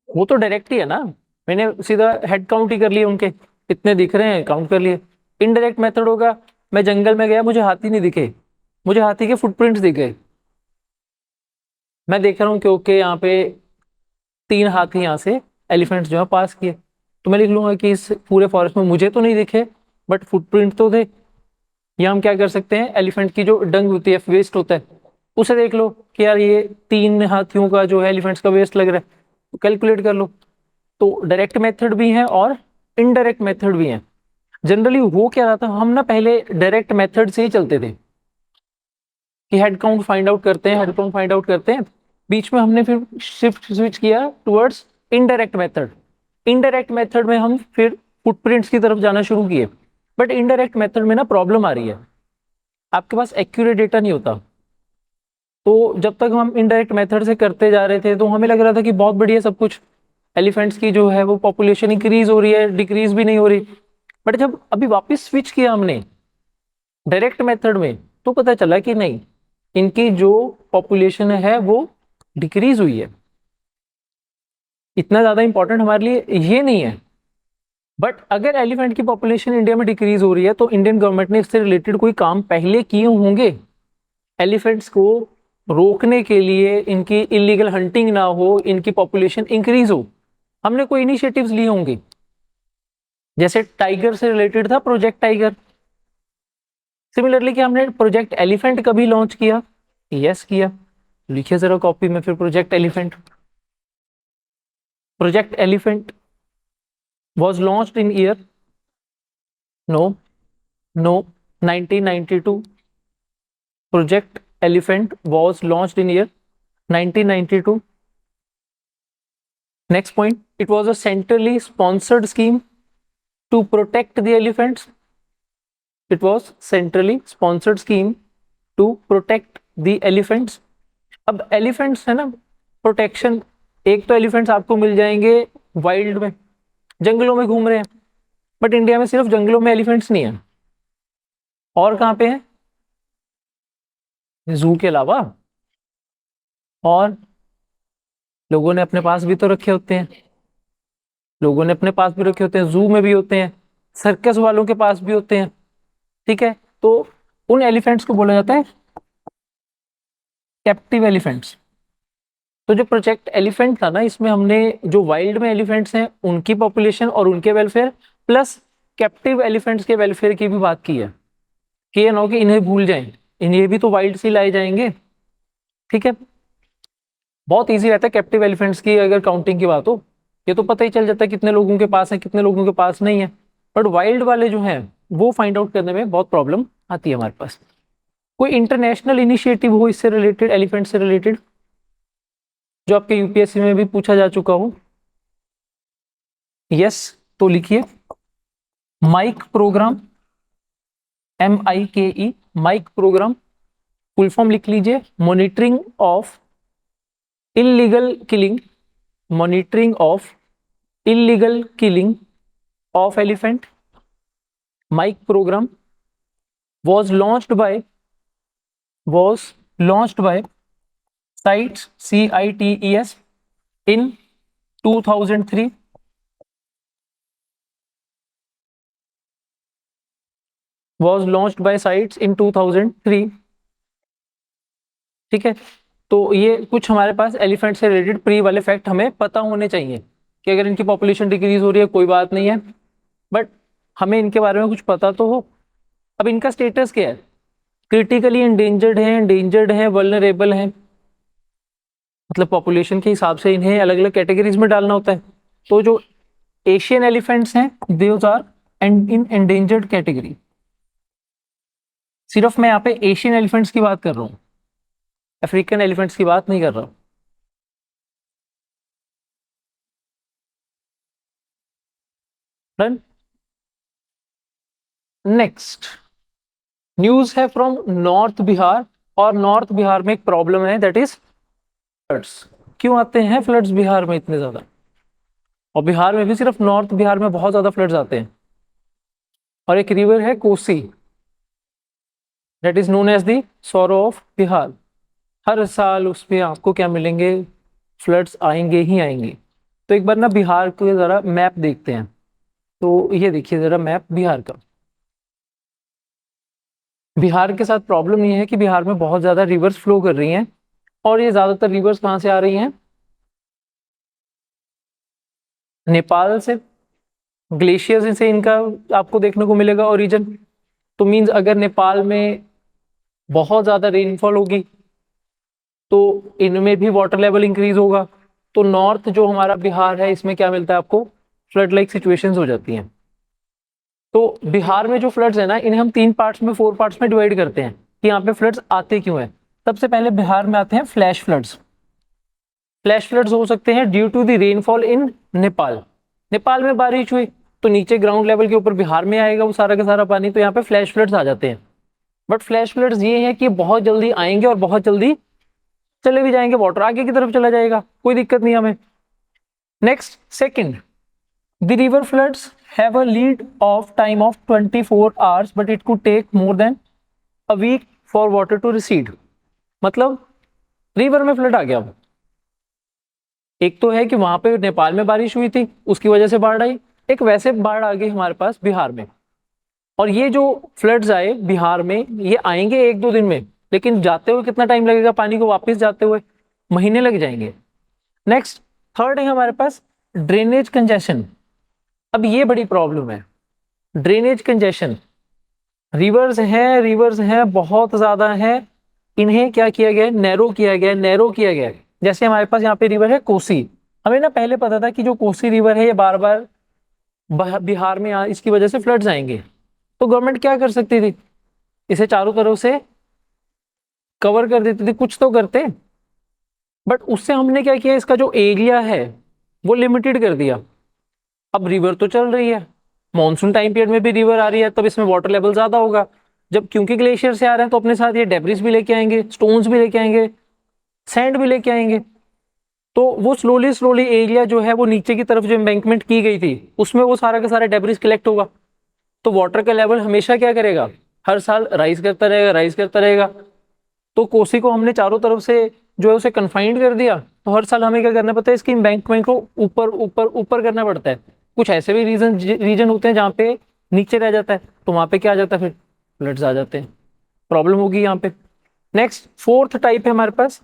वो तो डायरेक्ट ही है ना, मैंने सीधा हेड काउंट ही कर लिए उनके, इतने दिख रहे हैं काउंट कर लिए। इनडायरेक्ट मेथड होगा, मैं जंगल में गया मुझे हाथी नहीं दिखे, मुझे हाथी के फुटप्रिंट्स दिख गए, मैं देख रहा हूँ कि ओके यहाँ पे 3 हाथी यहाँ से एलिफेंट्स जो है पास किए, तो मैं लिख लूंगा कि इस पूरे फॉरेस्ट में मुझे तो नहीं दिखे बट फुटप्रिंट तो थे। या हम क्या कर सकते हैं, एलिफेंट की जो डंग होती है, वेस्ट होता है, उसे देख लो कि यार ये 3 हाथियों का जो है एलिफेंट्स का वेस्ट लग रहा है, तो कैलकुलेट कर लो। तो डायरेक्ट मेथड भी है और इनडायरेक्ट मेथड भी है। जनरली हो क्या रहा था, हम ना पहले डायरेक्ट मेथड से ही चलते थे कि हेड काउंट फाइंड आउट करते हैं, हेड काउंट फाइंड आउट करते हैं, बीच में हमने फिर शिफ्ट स्विच किया towards indirect method. Indirect method में हम फिर फुटप्रिंट्स की तरफ जाना शुरू किए, बट इनडायरेक्ट मेथड में ना प्रॉब्लम आ रही है, आपके पास एक्यूरेट डेटा नहीं होता। तो जब तक हम इनडायरेक्ट मेथड से करते जा रहे थे तो हमें लग रहा था कि बहुत बढ़िया सब कुछ, एलिफेंट्स की जो है वो पॉपुलेशन इंक्रीज हो रही है, डिक्रीज भी नहीं हो रही। बट जब अभी वापस स्विच किया हमने डायरेक्ट मेथड में, तो पता चला कि नहीं, इनकी जो पॉपुलेशन है वो डिक्रीज हुई है। इतना ज्यादा इंपॉर्टेंट हमारे लिए ये नहीं है, बट अगर एलिफेंट की पॉपुलेशन इंडिया में डिक्रीज हो रही है तो इंडियन गवर्नमेंट ने इससे रिलेटेड कोई काम पहले किए होंगे, एलिफेंट्स को रोकने के लिए, इनकी इलीगल हंटिंग ना हो, इनकी पॉपुलेशन इंक्रीज हो, हमने कोई इनिशिएटिव्स लिए होंगे। जैसे टाइगर से रिलेटेड था प्रोजेक्ट टाइगर, सिमिलरली क्या हमने प्रोजेक्ट एलिफेंट कभी लॉन्च किया, यस किया, लिखिए जरा कॉपी में फिर project elephant. Project elephant was launched in year, no, no, 1992. Project Elephant was launched in year 1992. Next point, it was a centrally sponsored scheme to protect the elephants. It was centrally sponsored scheme to protect the elephants. अब elephants है ना, protection, एक तो elephants आपको मिल जाएंगे wild में, जंगलों में घूम रहे हैं, बट इंडिया में सिर्फ जंगलों में एलिफेंट्स नहीं है, और कहाँ पे है, जू के अलावा, और लोगों ने अपने पास भी तो रखे होते हैं, लोगों ने अपने पास भी रखे होते हैं, जू में भी होते हैं, सर्कस वालों के पास भी होते हैं, ठीक है। तो उन एलिफेंट्स को बोला जाता है कैप्टिव एलिफेंट्स। तो जो प्रोजेक्ट एलिफेंट था ना, इसमें हमने जो वाइल्ड में एलिफेंट्स हैं उनकी पॉपुलेशन और उनके वेलफेयर, प्लस कैप्टिव एलिफेंट्स के वेलफेयर की भी बात की है, कि ये ना हो कि इन्हें भूल जाएं, इन्हें भी तो वाइल्ड से लाए जाएंगे, ठीक है। बहुत इजी रहता है कैप्टिव एलिफेंट्स की अगर काउंटिंग की बात हो, ये तो पता ही चल जाता है कितने लोगों के पास है कितने लोगों के पास नहीं है, बट वाइल्ड वाले जो हैं वो फाइंड आउट करने में बहुत प्रॉब्लम आती है हमारे पास। कोई इंटरनेशनल इनिशिएटिव हो इससे रिलेटेड, एलिफेंट से रिलेटेड, जो आपके यूपीएससी में भी पूछा जा चुका हो? यस, तो लिखिए MIKE program, MIKE, MIKE program, full form लिख लीजिए monitoring of illegal killing, monitoring of illegal killing of elephant. Mike program was launched by CITES, CITES in 2003. Was launched by CITES in 2003. ठीक है, तो ये कुछ हमारे पास एलिफेंट से related pre वाले फैक्ट हमें पता होने चाहिए, कि अगर इनकी पॉपुलेशन डिक्रीज हो रही है कोई बात नहीं है, बट हमें इनके बारे में कुछ पता तो हो। अब इनका स्टेटस क्या है, क्रिटिकली एंडेंजर्ड है, वल्नरेबल है, मतलब पॉपुलेशन के हिसाब से इन्हें अलग अलग कैटेगरीज में डालना होता है। तो जो एशियन एलिफेंट्स हैं those are in endangered category. सिर्फ मैं यहाँ पे एशियन एलिफेंट्स की बात कर रहा हूँ, अफ्रीकन एलिफेंट्स की बात नहीं कर रहा हूँ। डन। नेक्स्ट न्यूज है फ्रॉम नॉर्थ बिहार, और नॉर्थ बिहार में एक प्रॉब्लम है, दैट इज फ्लड्स। क्यों आते हैं फ्लड्स बिहार में इतने ज्यादा, और बिहार में भी सिर्फ नॉर्थ बिहार में बहुत ज्यादा फ्लड्स आते हैं। और एक रिवर है Kosi, that is known as the sorrow of Bihar. हर साल उसमें आपको क्या मिलेंगे, फ्लड्स आएंगे ही आएंगे। तो एक बार ना बिहार को जरा मैप देखते हैं, तो ये देखिए जरा मैप बिहार का। बिहार के साथ प्रॉब्लम ये है कि बिहार में बहुत ज्यादा रिवर्स फ्लो कर रही हैं, और ये ज्यादातर रिवर्स कहाँ से आ रही हैं, नेपाल से, ग्लेशियर्स से इनका आपको देखने को मिलेगा ओरिजिन। तो मींस अगर नेपाल में बहुत ज्यादा रेनफॉल होगी तो इनमें भी वाटर लेवल इंक्रीज होगा, तो नॉर्थ जो हमारा बिहार है इसमें क्या मिलता है आपको, फ्लड लाइक सिचुएशंस हो जाती हैं। तो बिहार में जो फ्लड्स है ना, इन्हें हम 4 पार्ट्स में डिवाइड करते हैं कि यहाँ पे फ्लड्स आते क्यों हैं। सबसे पहले बिहार में आते हैं फ्लैश फ्लड्स। फ्लैश फ्लड्स हो सकते हैं due to the rainfall in Nepal. Nepal में बारिश हुई तो नीचे ग्राउंड लेवल के ऊपर बिहार में आएगा वो सारा का सारा पानी, तो यहाँ पे फ्लैश फ्लड्स आ जाते हैं। बट फ्लैश फ्लड्स ये है कि बहुत जल्दी आएंगे और बहुत जल्दी चले भी जाएंगे, वाटर आगे की तरफ चला जाएगा, कोई दिक्कत नहीं हमें। Next second, the river floods have a lead of time of 24 hours but it could take more than a week for water to recede. मतलब रिवर में फ्लड आ गया, एक तो है कि वहां पे नेपाल में बारिश हुई थी उसकी वजह से बाढ़ आई, एक वैसे बाढ़ आ गई हमारे पास बिहार में। और ये जो फ्लड्स आए बिहार में ये आएंगे 1-2 दिन में, लेकिन जाते हुए कितना टाइम लगेगा, पानी को वापस जाते हुए महीने लग जाएंगे। नेक्स्ट थर्ड है हमारे पास ड्रेनेज कंजेशन। अब ये बड़ी प्रॉब्लम है, ड्रेनेज कंजेशन। रिवर्स हैं बहुत ज्यादा है, इन्हें क्या किया गया, नैरो किया गया। जैसे हमारे पास यहाँ पे रिवर है कोसी, हमें ना पहले पता था कि जो कोसी रिवर है ये बार बार बिहार में इसकी वजह से फ्लड्स आएंगे, तो गवर्नमेंट क्या कर सकती थी, इसे चारों तरफ से कवर कर देती थी, कुछ तो करते। बट उससे हमने क्या किया, इसका जो एरिया है वो लिमिटेड कर दिया। अब रिवर तो चल रही है, मॉनसून टाइम पीरियड में भी रिवर आ रही है तब इसमें वाटर लेवल ज्यादा होगा। जब क्योंकि ग्लेशियर से आ रहे हैं तो अपने साथ ये डेब्रिस भी लेके आएंगे, स्टोन्स भी लेके आएंगे, सैंड भी लेके आएंगे। तो वो स्लोली स्लोली एरिया जो है वो नीचे की तरफ जो एम्बैंकमेंट की गई थी उसमें वो सारा का सारा डेब्रिस कलेक्ट होगा। तो वाटर का लेवल हमेशा क्या करेगा, हर साल राइज करता रहेगा, राइज करता रहेगा। तो कोसी को हमने चारों तरफ से जो है उसे कन्फाइंड कर दिया, तो हर साल हमें क्या करना पड़ता है, इसकी एम्बैंकमेंट को ऊपर ऊपर ऊपर करना पड़ता है। कुछ ऐसे भी रीजन होते हैं जहाँ पे नीचे रह जाता है, तो वहां पे क्या आ जाता है, फिर फ्लड्स आ जाते हैं, प्रॉब्लम होगी यहाँ पे। नेक्स्ट फोर्थ टाइप है हमारे पास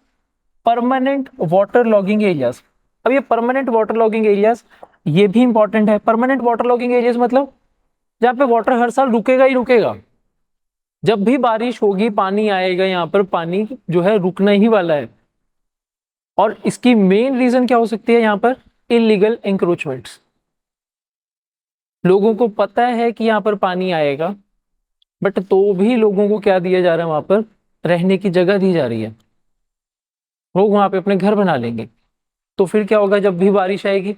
परमानेंट वाटर लॉगिंग एरियाज। अब ये परमानेंट वाटर लॉगिंग एरियाज ये भी इंपॉर्टेंट है। परमानेंट वाटर लॉगिंग एरियाज मतलब जहाँ पे वाटर हर साल रुकेगा ही रुकेगा, जब भी बारिश होगी पानी आएगा, यहाँ पर पानी जो है रुकना ही वाला है। और इसकी मेन रीजन क्या हो सकती है यहाँ पर, इलीगल एंक्रोचमेंट्स। लोगों को पता है कि यहाँ पर पानी आएगा, बट तो भी लोगों को क्या दिया जा रहा है, वहां पर रहने की जगह दी जा रही है, लोग वहां पे अपने घर बना लेंगे। तो फिर क्या होगा, जब भी बारिश आएगी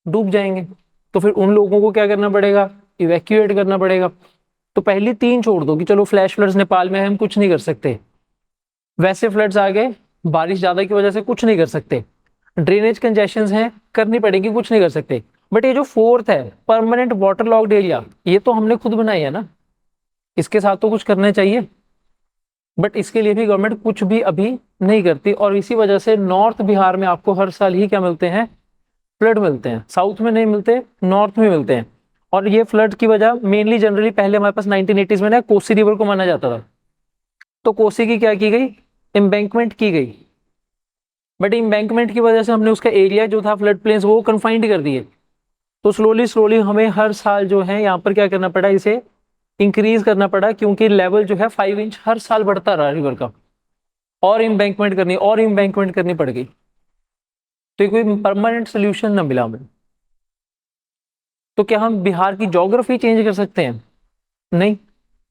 डूब जाएंगे। तो फिर उन लोगों को क्या करना पड़ेगा, इवैक्यूएट करना पड़ेगा। तो पहली तीन छोड़ दो कि चलो फ्लैश फ्लड्स नेपाल में हम कुछ नहीं कर सकते, वैसे फ्लड्स आ गए बारिश ज्यादा की वजह से कुछ नहीं कर सकते, ड्रेनेज कंजेशंस हैं करनी पड़ेगी, कुछ नहीं कर सकते। बट ये जो फोर्थ है परमानेंट वाटर लॉक्ड एरिया, ये तो हमने खुद बनाई है ना, इसके साथ तो कुछ करना चाहिए। बट इसके लिए भी गवर्नमेंट कुछ भी अभी नहीं करती, और इसी वजह से नॉर्थ बिहार में आपको हर साल ही क्या मिलते हैं, फ्लड मिलते हैं। साउथ में नहीं मिलते, नॉर्थ में मिलते हैं। और ये फ्लड की वजह मेनली जनरली पहले हमारे पास 1980s में ना कोसी रिवर को माना जाता था, तो कोसी की क्या की गई, एम्बैंकमेंट की गई। बट एम्बैंकमेंट की वजह से हमने उसका एरिया जो था फ्लड प्लेन्स वो कन्फाइंड कर दिए। तो स्लोली स्लोली हमें हर साल जो है यहाँ पर क्या करना पड़ा, इसे इंक्रीज करना पड़ा, क्योंकि लेवल जो है 5 इंच हर साल बढ़ता रहा रिवर का, और एम्बैंकमेंट करनी पड़ गई। तो ये कोई परमानेंट सोल्यूशन ना मिला हमें। तो क्या हम बिहार की ज्योग्राफी चेंज कर सकते हैं, नहीं।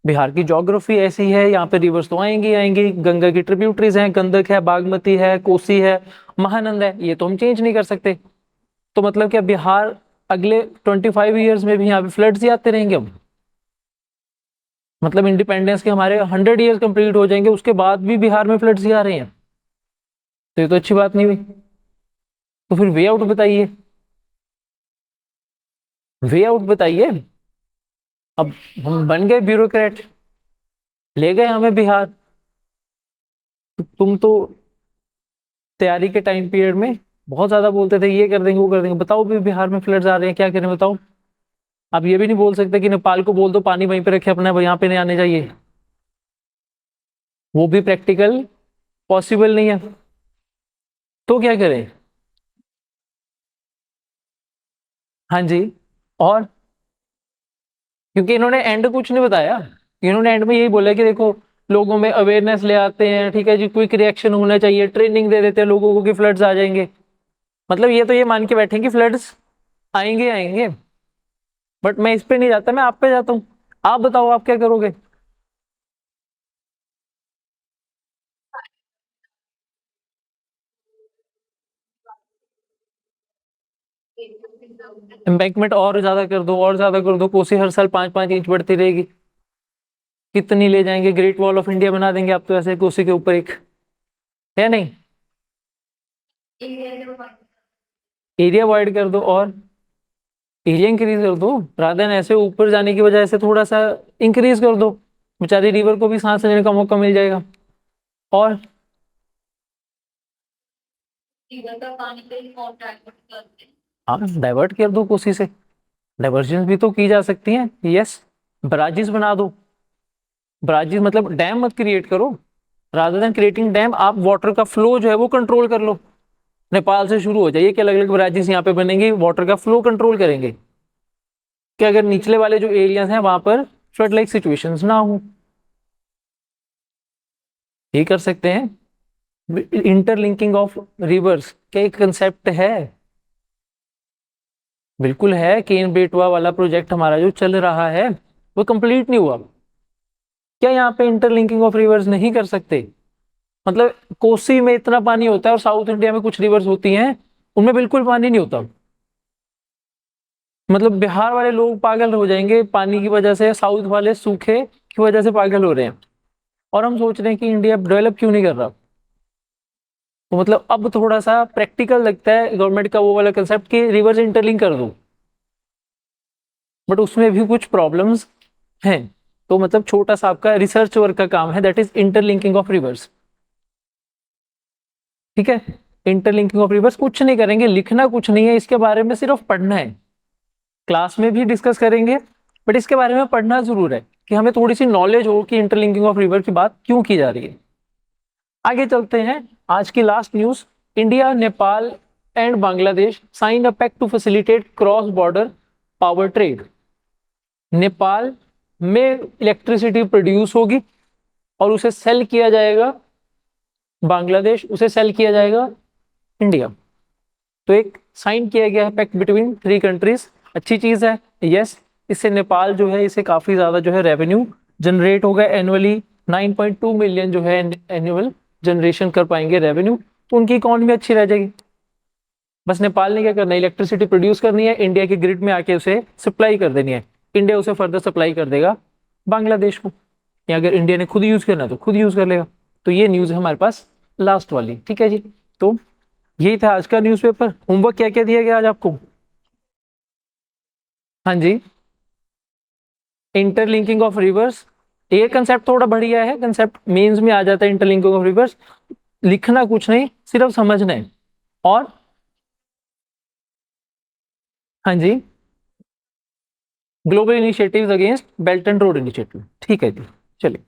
बिहार की ज्योग्राफी ऐसी है, यहाँ पे रिवर्स तो आएंगी आएंगी, गंगा की ट्रिब्यूटरीज हैं, गंडक है, बागमती है, कोसी है, महानंद है, ये तो हम चेंज नहीं कर सकते। तो मतलब क्या बिहार अगले 25 ईयर्स में भी यहाँ पे फ्लड्स ही आते रहेंगे हम, मतलब इंडिपेंडेंस के हमारे 100 ईयर्स कंप्लीट हो जाएंगे उसके बाद भी बिहार में फ्लड्स ही आ रहे हैं, तो ये तो अच्छी बात नहीं हुई। तो फिर वे आउट बताइए, वे आउट बताइए। अब हम बन गए ब्यूरोक्रेट, ले गए हमें बिहार। तुम तो तैयारी के टाइम पीरियड में बहुत ज्यादा बोलते थे ये कर देंगे वो कर देंगे, बताओ भी बिहार में फ्लड्स आ रहे हैं, क्या करें बताओ। आप ये भी नहीं बोल सकते कि नेपाल को बोल दो पानी वहीं पे रखे अपना, यहाँ पे नहीं आने चाहिए, वो भी प्रैक्टिकल पॉसिबल नहीं है। तो क्या करें। हाँ जी। और क्योंकि इन्होंने एंड कुछ नहीं बताया, इन्होंने एंड में यही बोला कि देखो लोगों में अवेयरनेस ले आते हैं, ठीक है जी, क्विक रिएक्शन होना चाहिए, ट्रेनिंग दे देते हैं लोगों को कि फ्लड्स आ जाएंगे। मतलब ये तो ये मान के बैठे कि फ्लड्स आएंगे आएंगे। बट मैं इस पे नहीं जाता, मैं आप पे जाता हूँ। आप बताओ आप क्या करोगे। एम्बैंकमेंट और ज्यादा कर दो, और ज्यादा कर दो, कोसी हर साल 5-5 इंच बढ़ती रहेगी, कितनी ले जाएंगे, ग्रेट वॉल ऑफ इंडिया बना देंगे आप तो ऐसे कोसी के ऊपर एक, है नहीं। एरिया वाइड कर दो, और एरिया इंक्रीज कर दो, रादर देन ऐसे ऊपर जाने की वजह से थोड़ा सा इंक्रीज कर दो, बेचारी रिवर को भी सांस लेने का मौका मिल जाएगा। और हाँ डाइवर्ट कर दो कोसी से, डाइवर्जन भी तो की जा सकती है, यस। बराजिस बना दो, बराजिस मतलब डैम मत क्रिएट करो, रादर देन क्रिएटिंग डैम आप वाटर का फ्लो जो है वो कंट्रोल कर लो। नेपाल से शुरू हो जाइए कि अलग अलग बराजिस यहाँ पे बनेंगे, वाटर का फ्लो कंट्रोल करेंगे कि अगर निचले वाले जो एरियाज हैं वहां पर फ्लड लाइक सिचुएशंस ना हो। ये कर सकते हैं। इंटरलिंकिंग ऑफ रिवर्स क्या एक कंसेप्ट है, बिल्कुल है। केन बेटवा वाला प्रोजेक्ट हमारा जो चल रहा है वो कंप्लीट नहीं हुआ, क्या यहाँ पे इंटरलिंकिंग ऑफ रिवर्स नहीं कर सकते। मतलब कोसी में इतना पानी होता है और साउथ इंडिया में कुछ रिवर्स होती हैं उनमें बिल्कुल पानी नहीं होता, मतलब बिहार वाले लोग पागल हो जाएंगे पानी की वजह से, साउथ वाले सूखे की वजह से पागल हो रहे हैं, और हम सोच रहे हैं कि इंडिया डेवलप क्यों नहीं कर रहा। तो मतलब अब थोड़ा सा प्रैक्टिकल लगता है गवर्नमेंट का वो वाला कंसेप्ट कि रिवर्स इंटरलिंक कर दो, बट उसमें भी कुछ प्रॉब्लम्स हैं। तो मतलब छोटा सा आपका रिसर्च वर्क का काम है, that is interlinking of reverse. ठीक है, इंटरलिंकिंग ऑफ रिवर्स कुछ नहीं करेंगे, लिखना कुछ नहीं है इसके बारे में, सिर्फ पढ़ना है। क्लास में भी डिस्कस करेंगे, बट इसके बारे में पढ़ना जरूर है कि हमें थोड़ी सी नॉलेज हो कि इंटरलिंकिंग ऑफ रिवर की बात क्यों की जा रही है। आगे चलते हैं, आज की last news. India, Nepal and Bangladesh sign a pact to facilitate cross border power trade. Nepal में इलेक्ट्रिसिटी प्रोड्यूस होगी और उसे सेल किया जाएगा, बांग्लादेश उसे सेल किया जाएगा इंडिया। तो एक साइन किया गया है पैक्ट बिटवीन थ्री कंट्रीज, अच्छी चीज है। यस, इससे नेपाल जो है इसे काफी ज्यादा जो है रेवेन्यू जनरेट होगा एनुअली, 9.2 मिलियन जो है एनुअल जनरेशन कर पाएंगे रेवेन्यू, तो उनकी इकोनॉमी अच्छी रह जाएगी। बस नेपाल ने क्या करना है, इलेक्ट्रिसिटी प्रोड्यूस करनी है, इंडिया के ग्रिड में आके उसे सप्लाई कर देनी है, इंडिया उसे फर्दर सप्लाई कर देगा बांग्लादेश को, या अगर इंडिया ने खुद यूज करना है तो खुद यूज कर लेगा। तो ये न्यूज है हमारे पास लास्ट वाली। ठीक है जी, तो यही था आज का न्यूज़पेपर। होमवर्क क्या क्या दिया गया आज आपको? हाँ जी, इंटरलिंकिंग ऑफ रिवर्स, ये कंसेप्ट थोड़ा बढ़िया है, कंसेप्ट मेंस में आ जाता है इंटरलिंकिंग ऑफ रिवर्स। लिखना कुछ नहीं, सिर्फ समझना है। और हाँ जी, global initiatives against belt and road initiative. ठीक है जी, चलिए।